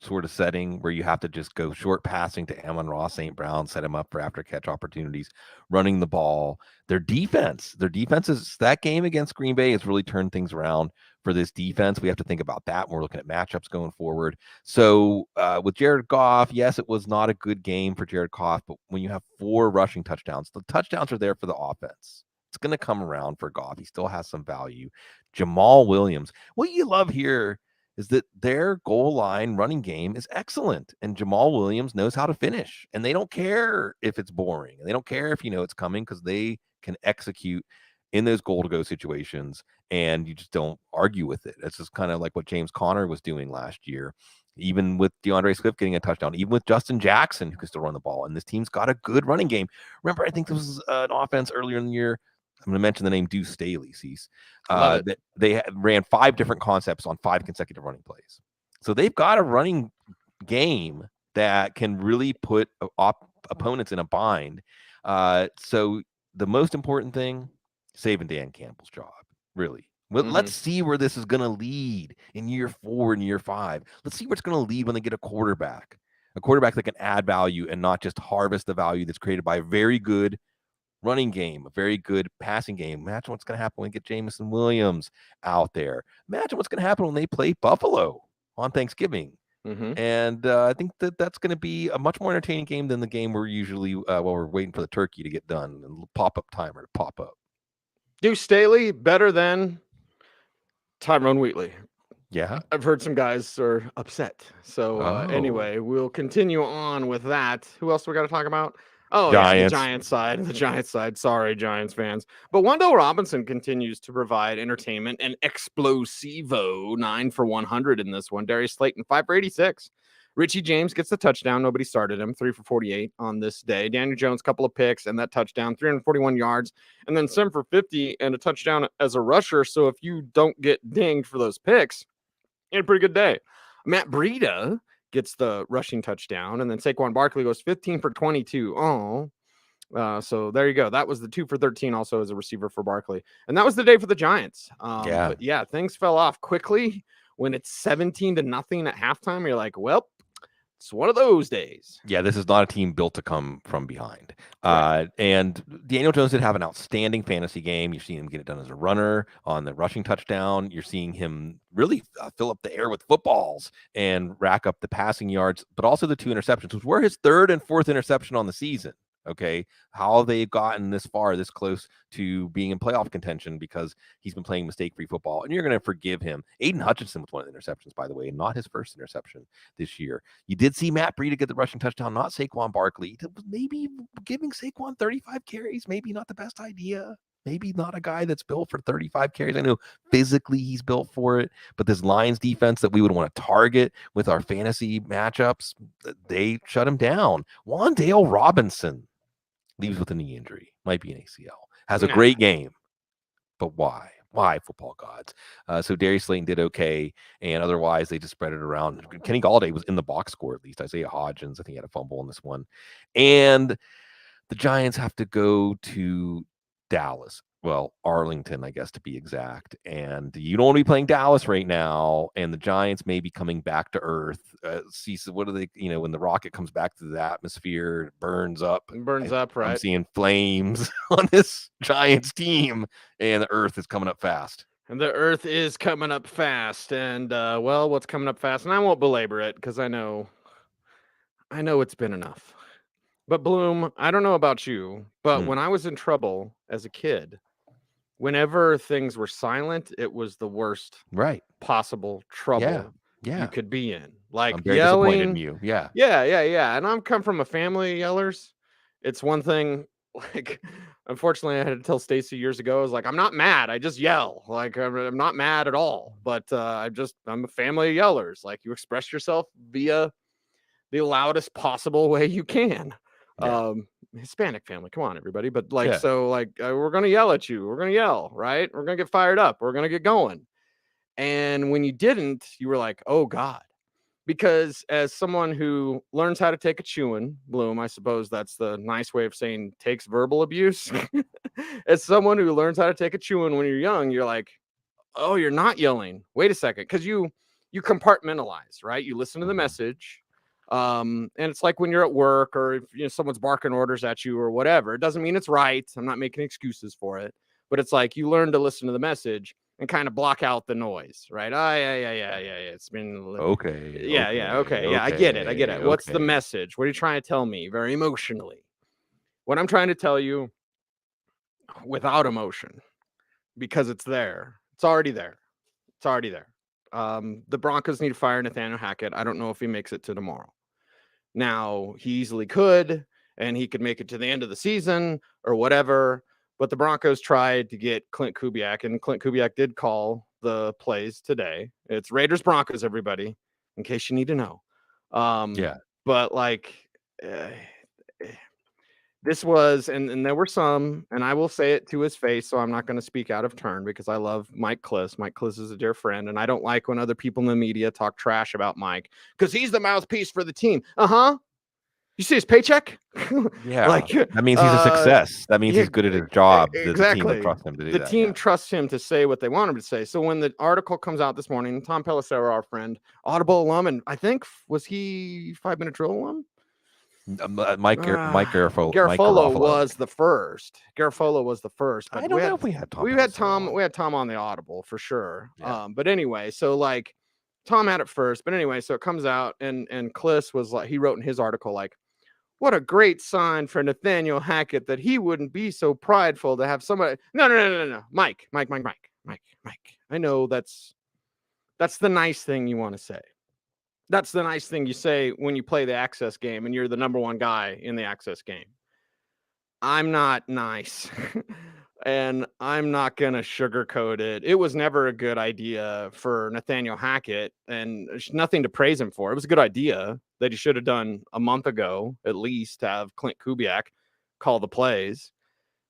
sort of setting where you have to just go short passing to Amon-Ra St. Brown, set him up for after catch opportunities, running the ball. Their defense is, that game against Green Bay has really turned things around for this defense. We have to think about that when we're looking at matchups going forward. So with Jared Goff, yes, it was not a good game for Jared Goff, but when you have 4 rushing touchdowns, the touchdowns are there for the offense. It's going to come around for Goff. He still has some value. Jamaal Williams, what you love here is that their goal line running game is excellent, and Jamaal Williams knows how to finish, and they don't care if it's boring, and they don't care if you know it's coming, because they can execute in those goal-to-go situations, and you just don't argue with it. It's just kind of like what James Conner was doing last year, even with DeAndre Swift getting a touchdown, even with Justin Jackson, who can still run the ball, and this team's got a good running game. Remember, I think this was an offense earlier in the year. I'm going to mention the name Deuce Staley, Cease. They ran 5 different concepts on 5 consecutive running plays. So they've got a running game that can really put opponents in a bind. So the most important thing, saving Dan Campbell's job, really. Well, let's see where this is going to lead in year 4 and year 5. Let's see where it's going to lead when they get a quarterback that can add value and not just harvest the value that's created by a very good running game, a very good passing game. Imagine what's going to happen when we get Jameson Williams out there. Imagine what's going to happen when they play Buffalo on Thanksgiving. And I think that's going to be a much more entertaining game than the game we're usually, while we're waiting for the turkey to get done and pop-up timer to pop up. Deuce Staley better than Tyrone Wheatley. Yeah. I've heard some guys are upset. So anyway, we'll continue on with that. Who else we got to talk about? Oh, Giants. Yeah, the Giants side. Sorry, Giants fans. But Wendell Robinson continues to provide entertainment and explosivo. 9 for 100 in this one. Darius Slayton, 5 for 86. Richie James gets the touchdown. Nobody started him. 3 for 48 on this day. Daniel Jones, couple of picks and that touchdown. 341 yards. And then 7 for 50 and a touchdown as a rusher. So if you don't get dinged for those picks, you had a pretty good day. Matt Breida gets the rushing touchdown, and then Saquon Barkley goes 15 for 22. So there you go. That was the 2 for 13 also as a receiver for Barkley. And that was the day for the Giants. But yeah, things fell off quickly when it's 17-0 at halftime. You're like, well, It's one of those days. Yeah, this is not a team built to come from behind. Right. And Daniel Jones did have an outstanding fantasy game. You're seeing him get it done as a runner on the rushing touchdown. You're seeing him really fill up the air with footballs and rack up the passing yards, but also the 2 interceptions, which were his 3rd and 4th interception on the season. Okay, how they've gotten this far, this close to being in playoff contention because he's been playing mistake-free football, and you're going to forgive him. Aiden Hutchinson was one of the interceptions, by the way, and not his first interception this year. You did see Matt Breida get the rushing touchdown, not Saquon Barkley. Maybe giving Saquon 35 carries, maybe not the best idea. Maybe not a guy that's built for 35 carries. I know physically he's built for it, but this Lions defense that we would want to target with our fantasy matchups, they shut him down. Wan'Dale Robinson leaves with a knee injury, might be an ACL, has a great game, but why? Why, football gods? So Darius Slayton did okay, and otherwise they just spread it around. Kenny Galladay was in the box score at least. Isaiah Hodgins, I think he had a fumble in this one. And the Giants have to go to Dallas. Well, Arlington, I guess, to be exact. And you don't want to be playing Dallas right now. And the Giants may be coming back to earth. Cecil, what are they, when the rocket comes back to the atmosphere, it burns up. Right? I'm seeing flames on this Giants team, and the earth is coming up fast. And the earth is coming up fast. And, what's coming up fast? And I won't belabor it because I know it's been enough. But Bloom, I don't know about you, but when I was in trouble as a kid, whenever things were silent, it was the worst possible trouble you could be in. Like I'm very yelling. disappointed in you. Yeah. Yeah. And I'm come from a family of yellers. It's one thing, like, unfortunately, I had to tell Stacy years ago, I was like, I'm not mad. I just yell. Like, I'm not mad at all. But I'm a family of yellers. Like, you express yourself via the loudest possible way you can. Yeah. Hispanic family, come on, everybody. But we're gonna yell at you. We're gonna yell, right? We're gonna get fired up. We're gonna get going. And when you didn't, you were like, oh God. Because as someone who learns how to take a chewing, Bloom, I suppose that's the nice way of saying takes verbal abuse. As someone who learns how to take a chewing when you're young, you're like, oh, you're not yelling. Wait a second, because you compartmentalize, right? You listen to the message. And it's like when you're at work or if someone's barking orders at you or whatever, it doesn't mean it's right. I'm not making excuses for it, but it's like you learn to listen to the message and kind of block out the noise, right? Yeah. It's been okay. Yeah. I get it. What's the message? What are you trying to tell me? Very emotionally. What I'm trying to tell you without emotion, because it's there. It's already there. The Broncos need to fire Nathaniel Hackett. I don't know if he makes it to tomorrow. Now, he easily could, and he could make it to the end of the season or whatever, but the Broncos tried to get Clint Kubiak, and Clint Kubiak did call the plays today. It's Raiders-Broncos, everybody, in case you need to know. But, this was, and there were some, and I will say it to his face, so I'm not going to speak out of turn because I love Mike Kliss. Mike Kliss is a dear friend, and I don't like when other people in the media talk trash about Mike because he's the mouthpiece for the team. You see his paycheck? Yeah. That means he's a success. That means he's good at his job. Exactly. The team trusts him to do the that. team trusts him to say what they want him to say. So when the article comes out this morning, Tom Pelissero, our friend, Audible alum, and I think, was he 5 Minute Drill alum? Mike Garafolo. Garafolo was the first. But I don't know if we had Tom. We had Tom on the Audible for sure. Yeah. But anyway, so Tom had it first. But anyway, so it comes out, and Kliss was like, he wrote in his article what a great sign for Nathaniel Hackett that he wouldn't be so prideful to have somebody. No. Mike. I know that's the nice thing you want to say. That's the nice thing you say when you play the access game and you're the number one guy in the access game. I'm not nice and I'm not going to sugarcoat it. It was never a good idea for Nathaniel Hackett, and there's nothing to praise him for. It was a good idea that he should have done a month ago, at least, to have Clint Kubiak call the plays.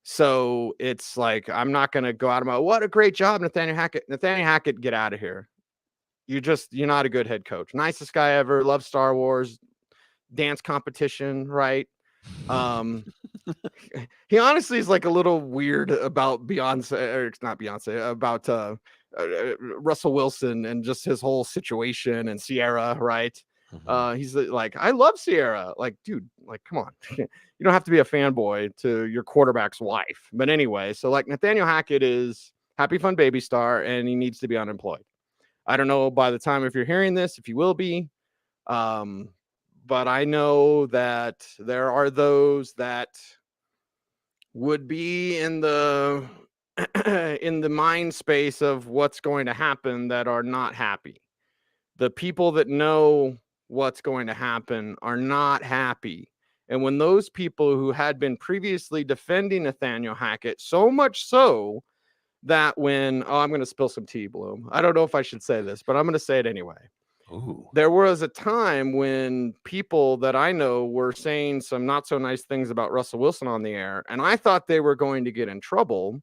So it's like, I'm not going to go out of my, what a great job, Nathaniel Hackett. Nathaniel Hackett, get out of here. You're not a good head coach. Nicest guy ever. Love Star Wars, dance competition, right? He honestly is a little weird about about Russell Wilson and just his whole situation and Sierra, right? He's like, I love Sierra. Like, dude, like, come on. You don't have to be a fanboy to your quarterback's wife. But anyway, so like Nathaniel Hackett is happy, fun baby star, and he needs to be unemployed. I don't know by the time if you're hearing this, if he will be. But I know that there are those that would be in the in the mind space of what's going to happen that are not happy. The people that know what's going to happen are not happy. And when those people who had been previously defending Nathaniel Hackett, so much so that when, I'm going to spill some tea, Bloom. I don't know if I should say this, but I'm going to say it anyway. Ooh. There was a time when people that I know were saying some not so nice things about Russell Wilson on the air, and I thought they were going to get in trouble.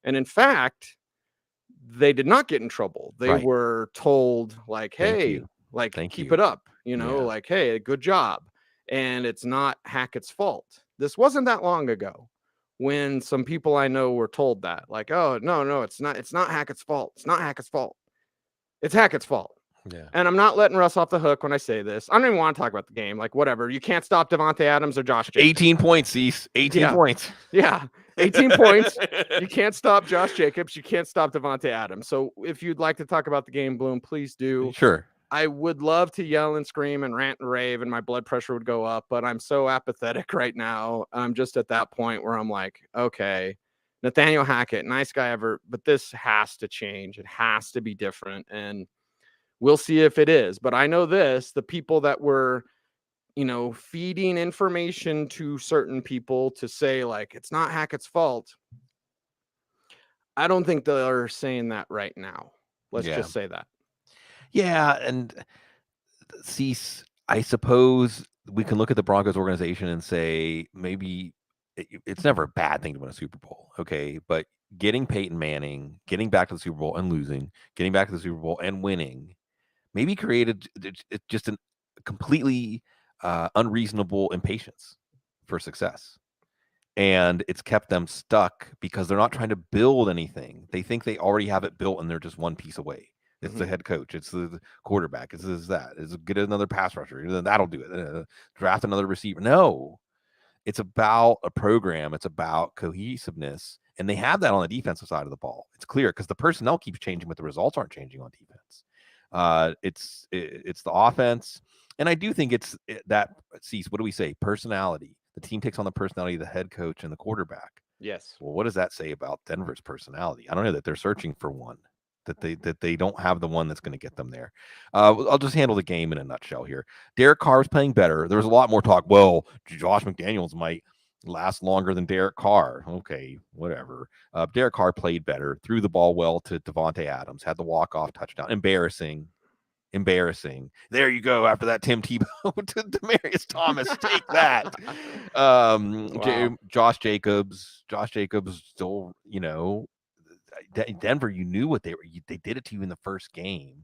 And in fact, they did not get in trouble. They were told, like, hey, like, keep it up, like, hey, good job. And it's not Hackett's fault. This wasn't that long ago when some people I know were told that, like, oh, no, it's not Hackett's fault. It's not Hackett's fault. It's Hackett's fault. Yeah. And I'm not letting Russ off the hook when I say this. I don't even want to talk about the game. Like, whatever. You can't stop Davante Adams or Josh Jacobs. 18 points, Cease. 18 points. Yeah. 18 points. You can't stop Josh Jacobs. You can't stop Davante Adams. So if you'd like to talk about the game, Bloom, please do. Sure. I would love to yell and scream and rant and rave, and my blood pressure would go up, but I'm so apathetic right now. I'm just at that point where I'm like, okay, Nathaniel Hackett, nice guy ever, but this has to change. It has to be different. And we'll see if it is. But I know this, the people that were, feeding information to certain people to say, like, it's not Hackett's fault. I don't think they're saying that right now. Let's just say that. Yeah. And Cease, I suppose we can look at the Broncos organization and say maybe it's never a bad thing to win a Super Bowl. Okay. But getting Peyton Manning, getting back to the Super Bowl and losing, getting back to the Super Bowl and winning, maybe created just a completely unreasonable impatience for success. And it's kept them stuck because they're not trying to build anything. They think they already have it built and they're just one piece away. It's the head coach. It's the quarterback. It's that. It's get another pass rusher. That'll do it. Draft another receiver. No, it's about a program. It's about cohesiveness. And they have that on the defensive side of the ball. It's clear because the personnel keeps changing, but the results aren't changing on defense. It's the offense. And I do think it's that, Cease, what do we say? Personality. The team takes on the personality of the head coach and the quarterback. Yes. Well, what does that say about Denver's personality? I don't know that they're searching for one, that they don't have the one that's going to get them there. I'll just handle the game in a nutshell here. Derek Carr is playing better. There was a lot more talk. Well, Josh McDaniels might last longer than Derek Carr. Okay, whatever. Derek Carr played better, threw the ball well to Davante Adams, had the walk-off touchdown. Embarrassing. There you go. After that, Tim Tebow to Demaryius Thomas. Take that. Wow. Josh Jacobs still, Denver, you knew what they did it to you in the first game.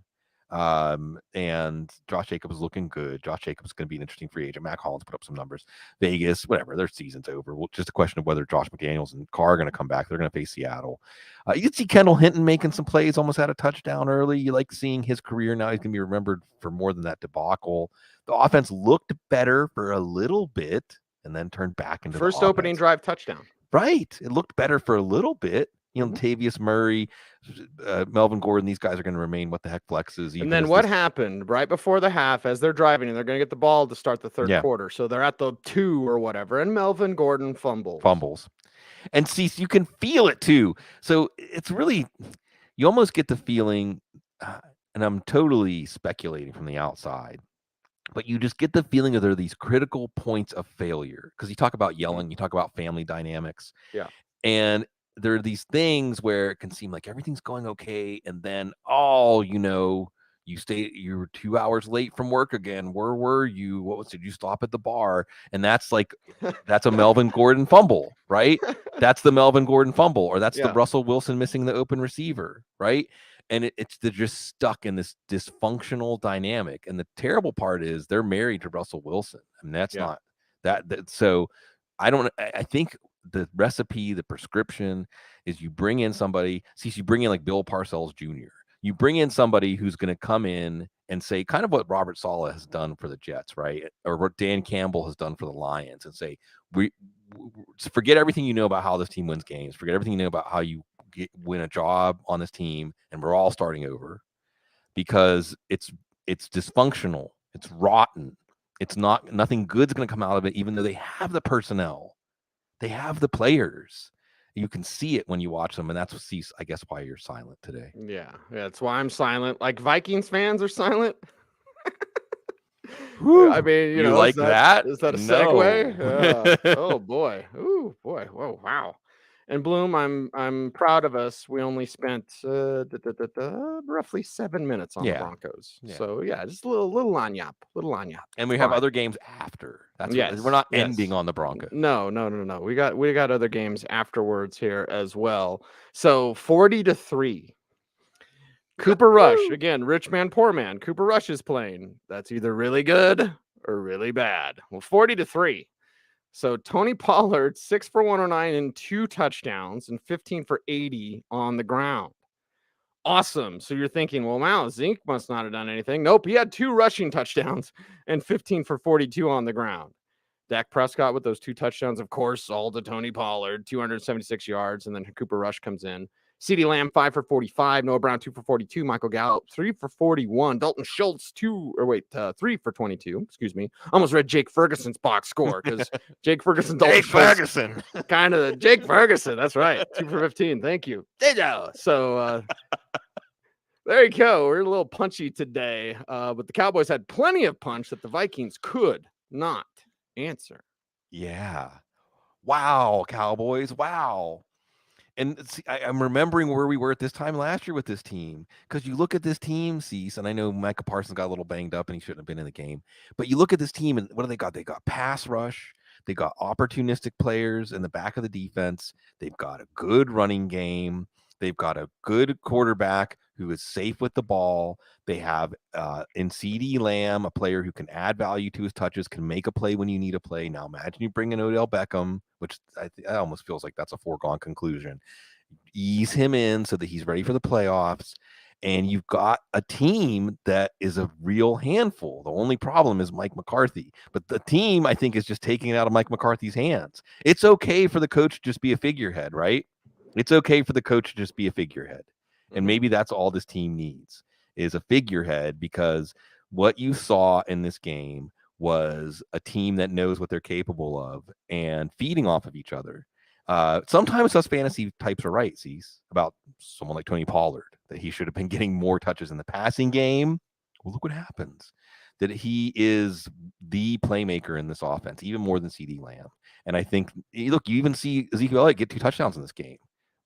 And Josh Jacobs is looking good. Josh Jacobs is going to be an interesting free agent. Matt Collins put up some numbers. Vegas, whatever, their season's over. Well, just a question of whether Josh McDaniels and Carr are going to come back. They're going to face Seattle. You can see Kendall Hinton making some plays, almost had a touchdown early. You like seeing his career now. He's going to be remembered for more than that debacle. The offense looked better for a little bit and then turned back into first opening drive touchdown. Right. It looked better for a little bit. Tavius Murray, Melvin Gordon, these guys are going to remain what the heck flexes. And then what happened right before the half as they're driving and they're going to get the ball to start the third quarter. So they're at the 2 or whatever. And Melvin Gordon fumbles. And see, you can feel it too. So it's really, you almost get the feeling, and I'm totally speculating from the outside, but you just get the feeling that there are these critical points of failure. Because you talk about yelling, you talk about family dynamics. Yeah. And there are these things where it can seem like everything's going okay. And then, you were 2 hours late from work again. Where were you? Did you stop at the bar? And that's a Melvin Gordon fumble, right? That's the Melvin Gordon fumble, or that's the Russell Wilson missing the open receiver, right? And they're just stuck in this dysfunctional dynamic. And the terrible part is they're married to Russell Wilson. I mean, that's not that. So I think the recipe, the prescription is you bring in somebody. You bring in like Bill Parcells Jr. You bring in somebody who's going to come in and say kind of what Robert Saleh has done for the Jets, right? Or what Dan Campbell has done for the Lions, and say, forget everything you know about how this team wins games. Forget everything you know about how you win a job on this team, and we're all starting over because it's dysfunctional. It's rotten. It's nothing good's going to come out of it, even though they have the personnel. They have the players. You can see it when you watch them, and that's I guess why you're silent today. Yeah, that's why I'm silent. Like Vikings fans are silent. Whew, I mean, you know, like that? Is that a segue? Oh boy. Ooh boy. Whoa, wow. And Bloom, I'm proud of us. We only spent roughly 7 minutes on the Broncos. Yeah. So yeah, just a little line yap. And we have other games after. We're not ending on the Broncos. No. We got other games afterwards here as well. So 40-3. Cooper Rush, again, rich man, poor man. Cooper Rush is playing. That's either really good or really bad. Well, 40-3. So Tony Pollard, 6 for 109 and 2 touchdowns and 15 for 80 on the ground. Awesome. So you're thinking, well, wow, Zeke must not have done anything. Nope, he had 2 rushing touchdowns and 15 for 42 on the ground. Dak Prescott with those 2 touchdowns, of course, all to Tony Pollard, 276 yards, and then Cooper Rush comes in. CeeDee Lamb, 5 for 45. Noah Brown, 2 for 42. Michael Gallup, 3 for 41. Dalton Schultz, 3 for 22. Excuse me. Almost read Jake Ferguson's box score because Jake Ferguson, Dalton Ferguson. Kind of Jake Ferguson. That's right. 2 for 15. Thank you. So there you go. We're a little punchy today, but the Cowboys had plenty of punch that the Vikings could not answer. Yeah. Wow, Cowboys. Wow. And see, I'm remembering where we were at this time last year with this team, because you look at this team, Cease, and I know Micah Parsons got a little banged up and he shouldn't have been in the game, but you look at this team and what do they got? They got pass rush. They got opportunistic players in the back of the defense. They've got a good running game. They've got a good quarterback who is safe with the ball. They have in CeeDee Lamb, a player who can add value to his touches, can make a play when you need a play. Now imagine you bring in Odell Beckham, which I almost feels like that's a foregone conclusion. Ease him in so that he's ready for the playoffs. And you've got a team that is a real handful. The only problem is Mike McCarthy. But the team, I think, is just taking it out of Mike McCarthy's hands. It's okay for the coach to just be a figurehead, right? It's okay for the coach to just be a figurehead. And maybe that's all this team needs is a figurehead, because what you saw in this game was a team that knows what they're capable of and feeding off of each other. Sometimes us fantasy types are right, Cease, about someone like Tony Pollard, that he should have been getting more touches in the passing game. Well, look what happens. That he is the playmaker in this offense, even more than CeeDee Lamb. And I think, look, you even see Ezekiel Elliott get 2 touchdowns in this game.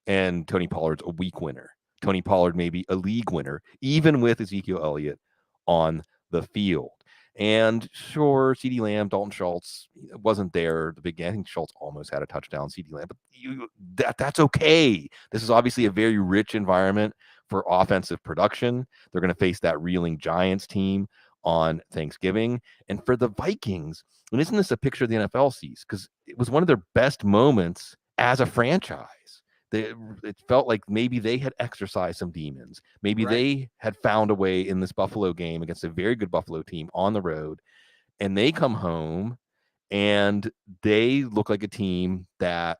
And Tony Pollard's a week winner. Tony Pollard may be a league winner, even with Ezekiel Elliott on the field. And sure, CeeDee Lamb, Dalton Schultz wasn't there at the beginning. I think Schultz almost had a touchdown, CeeDee Lamb, but that's okay. This is obviously a very rich environment for offensive production. They're going to face that reeling Giants team on Thanksgiving. And for the Vikings, and isn't this a picture of the NFL sees? Because it was one of their best moments as a franchise. It felt like maybe they had exercised some demons. Maybe they had found a way in this Buffalo game against a very good Buffalo team on the road. And they come home and they look like a team that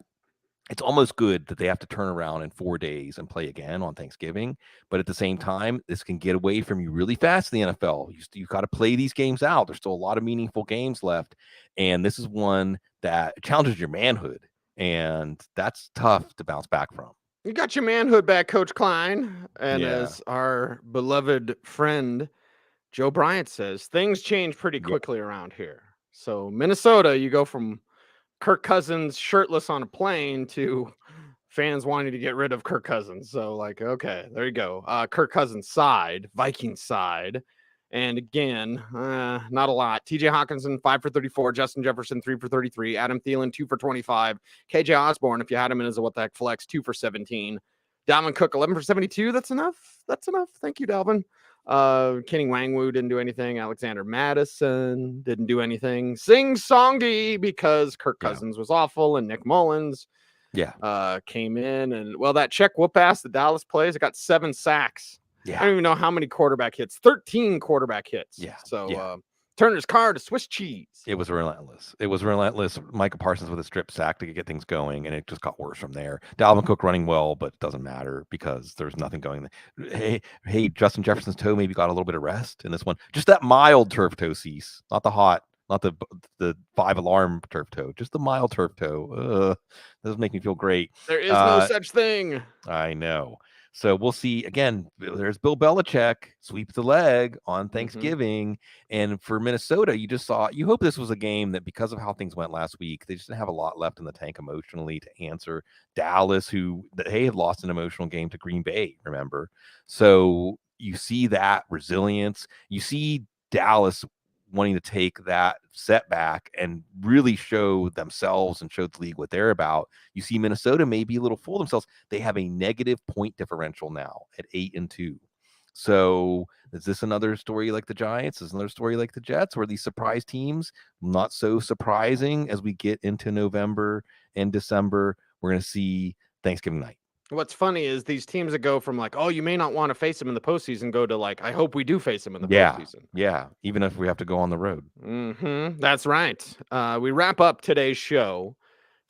it's almost good that they have to turn around in 4 days and play again on Thanksgiving. But at the same time, this can get away from you really fast in the NFL. You've got to play these games out. There's still a lot of meaningful games left. And this is one that challenges your manhood. And that's tough to bounce back from. You got your manhood back, Coach Klein. And as our beloved friend Joe Bryant says, things change pretty quickly around here. So Minnesota, you go from Kirk Cousins shirtless on a plane to fans wanting to get rid of Kirk Cousins. So like, okay, there you go. Kirk Cousins side, Vikings side. And again, not a lot. TJ Hawkinson, 5 for 34. Justin Jefferson, 3 for 33. Adam Thielen, 2 for 25. KJ Osborne, if you had him in as a what the heck flex, 2 for 17. Dalvin Cook, 11 for 72. That's enough. That's enough. Thank you, Dalvin. Kenny Wangwu didn't do anything. Alexander Madison didn't do anything. Sing-songy because Kirk Cousins was awful, and Nick Mullins came in. And, well, that check whoop ass the Dallas plays, it got 7 sacks. I don't even know how many quarterback hits. 13 quarterback hits. Yeah. So Turner's car to Swiss cheese. It was relentless. Micah Parsons with a strip sack to get things going, and it just got worse from there. Dalvin Cook running well, but it doesn't matter because there's nothing going. Hey, Justin Jefferson's toe maybe got a little bit of rest in this one. Just that mild turf toe, Cease, not the hot, not the 5-alarm turf toe, just the mild turf toe. Doesn't make me feel great. There is no such thing. I know. So we'll see. Again, there's Bill Belichick, sweep the leg on Thanksgiving. And for Minnesota, you hope this was a game that because of how things went last week, they just didn't have a lot left in the tank emotionally to answer Dallas, they had lost an emotional game to Green Bay, remember? So you see that resilience. You see Dallas wanting to take that setback and really show themselves and show the league what they're about. You see Minnesota may be a little full of themselves. They have a negative point differential now at 8-2. So is this another story like the Giants? Is another story like the Jets, where these surprise teams, not so surprising as we get into November and December, we're going to see Thanksgiving night. What's funny is these teams that go from like, oh, you may not want to face them in the postseason, go to like, I hope we do face them in the postseason. Yeah, even if we have to go on the road. That's right. We wrap up today's show.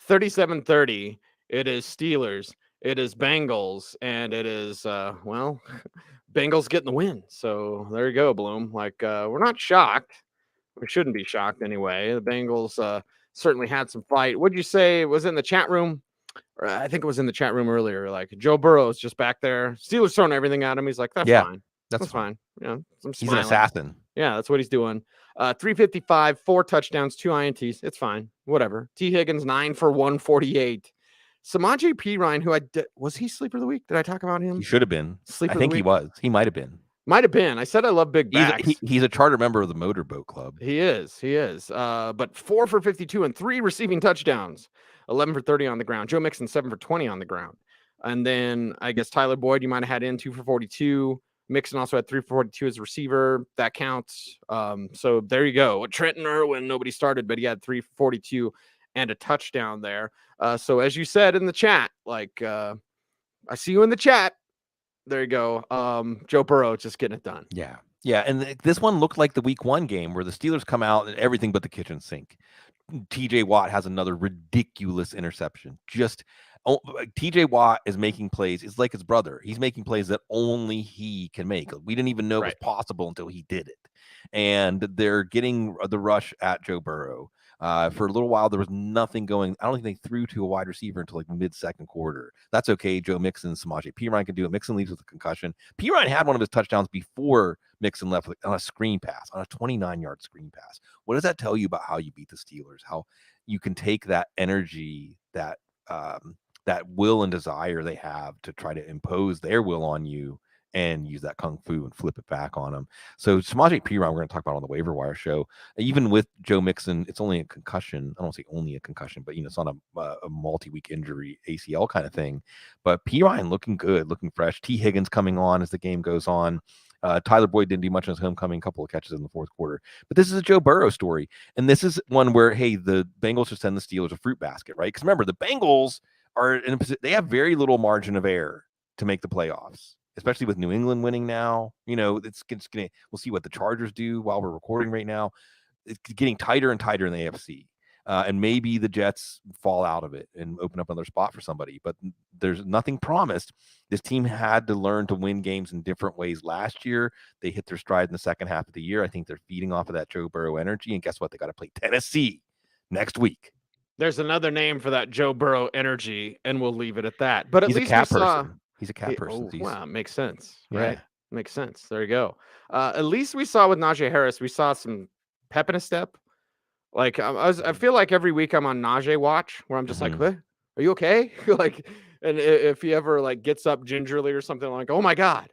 37-30. It is Steelers. It is Bengals. And it is, Bengals getting the win. So there you go, Bloom. Like, we're not shocked. We shouldn't be shocked anyway. The Bengals certainly had some fight. What'd you say? Was it in the chat room? I think it was in the chat room earlier. Like Joe Burrow's just back there. Steelers throwing everything at him. He's like, that's fine. That's fine. Yeah, he's an assassin. Yeah, that's what he's doing. 355, 4 touchdowns, 2 INTs. It's fine. Whatever. T. Higgins, 9 for 148. Samaje Perine, who was he sleeper of the week? Did I talk about him? He should have been. Sleeper I think he was. He might have been. Might have been. I said I love big backs. He's a charter member of the Motorboat Club. He is. But 4 for 52 and 3 receiving touchdowns. 11 for 30 on the ground. Joe Mixon, 7 for 20 on the ground. And then I guess Tyler Boyd, you might have had in 2 for 42. Mixon also had 3 for 42 as a receiver. That counts. So there you go. Trenton Irwin, nobody started, but he had 3 for 42 and a touchdown there. So as you said in the chat, like I see you in the chat. There you go. Joe Burrow just getting it done. Yeah. Yeah. And this one looked like the week 1 game where the Steelers come out and everything but the kitchen sink. TJ Watt has another ridiculous interception. TJ Watt is making plays. It's like his brother. He's making plays that only he can make. We didn't even know it was possible until he did it. And they're getting the rush at Joe Burrow. For a little while, there was nothing going. I don't think they threw to a wide receiver until like mid-second quarter. That's okay. Joe Mixon, Samaje Perine can do it. Mixon leaves with a concussion. Perine had one of his touchdowns before Mixon left on a screen pass, on a 29-yard screen pass. What does that tell you about how you beat the Steelers? How you can take that energy, that will and desire they have to try to impose their will on you and use that kung fu and flip it back on them. So Samaje Perine, we're going to talk about on the waiver wire show. Even with Joe Mixon, it's only a concussion. I don't say only a concussion, but it's not a multi-week injury ACL kind of thing. But Perine looking good, looking fresh. T. Higgins coming on as the game goes on. Tyler Boyd didn't do much in his homecoming, a couple of catches in the fourth quarter. But this is a Joe Burrow story. And this is one where, hey, the Bengals should send the Steelers a fruit basket, right? Because remember, the Bengals are in a position, they have very little margin of error to make the playoffs, especially with New England winning now. We'll see what the Chargers do while we're recording right now. It's getting tighter and tighter in the AFC. And maybe the Jets fall out of it and open up another spot for somebody, but there's nothing promised. This team had to learn to win games in different ways last year. They hit their stride in the second half of the year. I think they're feeding off of that Joe Burrow energy. And guess what? They got to play Tennessee next week. There's another name for that Joe Burrow energy, and we'll leave it at that. But at least we saw... He's a cat person. Wow, makes sense. Right. Makes sense. There you go. At least we saw with Najee Harris, we saw some pep in a step. Like I feel like every week I'm on Najee watch where I'm just like, are you okay? Like, and if he ever like gets up gingerly or something, like, oh my God,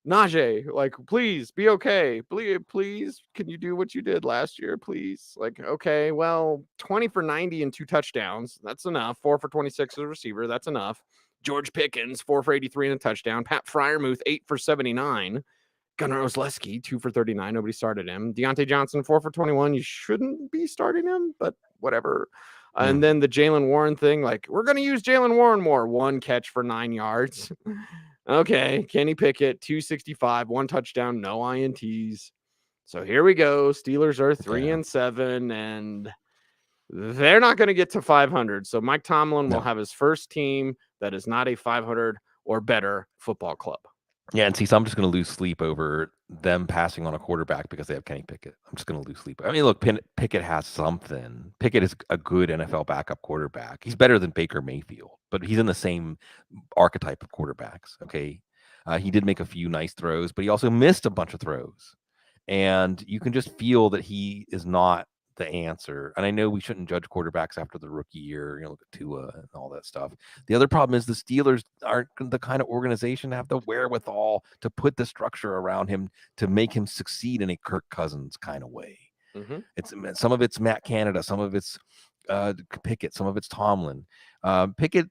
Najee, like, please be okay. Please, can you do what you did last year? Please. Like, okay, well, 20 for 90 and 2 touchdowns. That's enough. 4 for 26 as a receiver. That's enough. George Pickens, 4 for 83 and a touchdown. Pat Freiermuth, 8 for 79. Gunnar Olszewski, 2 for 39. Nobody started him. Deontay Johnson, 4 for 21. You shouldn't be starting him, but whatever. And then the Jaylen Warren thing, like, we're going to use Jaylen Warren more. 1 catch for 9 yards. Okay, Kenny Pickett, 265, 1 touchdown, no INTs. So here we go. Steelers are 3-7, and they're not going to get to 500. So Mike Tomlin will have his first team that is not a 500 or better football club. Yeah, and so I'm just going to lose sleep over them passing on a quarterback because they have Kenny Pickett. I'm just going to lose sleep. I mean, look, Pickett has something. Pickett is a good NFL backup quarterback. He's better than Baker Mayfield, but he's in the same archetype of quarterbacks, okay? He did make a few nice throws, but he also missed a bunch of throws. And you can just feel that he is not the answer. And I know we shouldn't judge quarterbacks after the rookie year, look at Tua and all that stuff. The other problem is the Steelers aren't the kind of organization to have the wherewithal to put the structure around him to make him succeed in a Kirk Cousins kind of way. It's some of it's Matt Canada, some of it's Pickett, some of it's Tomlin. Pickett,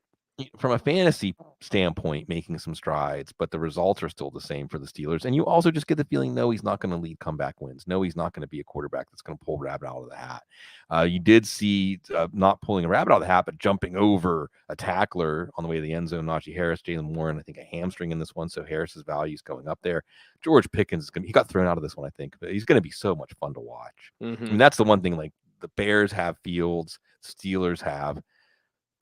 from a fantasy standpoint, making some strides, but the results are still the same for the Steelers. And you also just get the feeling, no, he's not going to lead comeback wins. No, he's not going to be a quarterback that's going to pull a rabbit out of the hat. You did see not pulling a rabbit out of the hat, but jumping over a tackler on the way to the end zone. Najee Harris, Jalen Warren, I think a hamstring in this one. So Harris's value is going up there. George Pickens is he got thrown out of this one, I think, but he's going to be so much fun to watch. And that's the one thing, like the Bears have Fields, Steelers have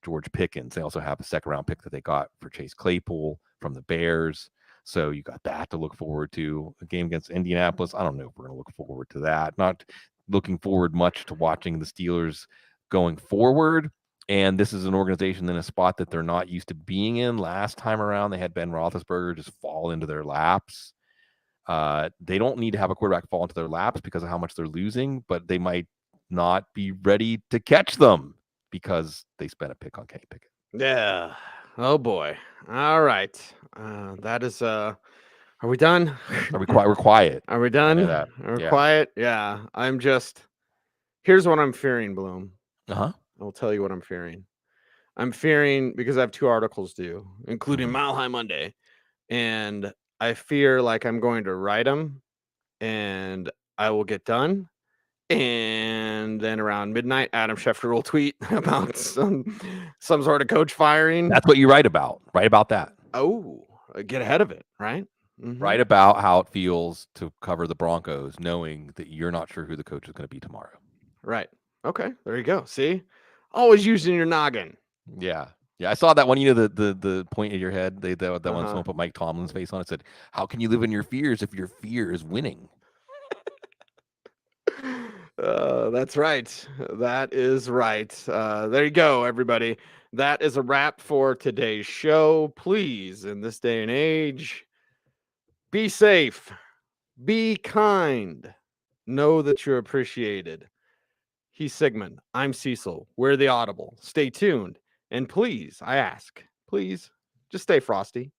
George Pickens. They also have a second round pick that they got for Chase Claypool from the Bears. So you got that to look forward to. A game against Indianapolis, I don't know if we're going to look forward to that. Not looking forward much to watching the Steelers going forward. And this is an organization in a spot that they're not used to being in. Last time around, they had Ben Roethlisberger just fall into their laps. They don't need to have a quarterback fall into their laps because of how much they're losing, but they might not be ready to catch them because they spent a pick on Kenny Pickett. Yeah. Oh boy. All right. That is are we done? Are we quiet? We're quiet. Are we done? We're quiet. Yeah. Here's what I'm fearing, Bloom. I'll tell you what I'm fearing. I'm fearing because I have 2 articles due, including Mile High Monday. And I fear like I'm going to write them and I will get done. And then around midnight, Adam Schefter will tweet about some sort of coach firing. That's what you write about. Write about that. Oh, get ahead of it, right? Write about how it feels to cover the Broncos, knowing that you're not sure who the coach is going to be tomorrow. Right. Okay. There you go. See, always using your noggin. Yeah. I saw that one. The point in your head. That one. Someone put Mike Tomlin's face on it. Said, "How can you live in your fears if your fear is winning?" That's right. That is right. There you go, everybody. That is a wrap for today's show. Please, in this day and age, be safe, be kind, know that you're appreciated. He's Sigmund. I'm Cecil. We're the Audible. Stay tuned. And please, I ask, please, just stay frosty.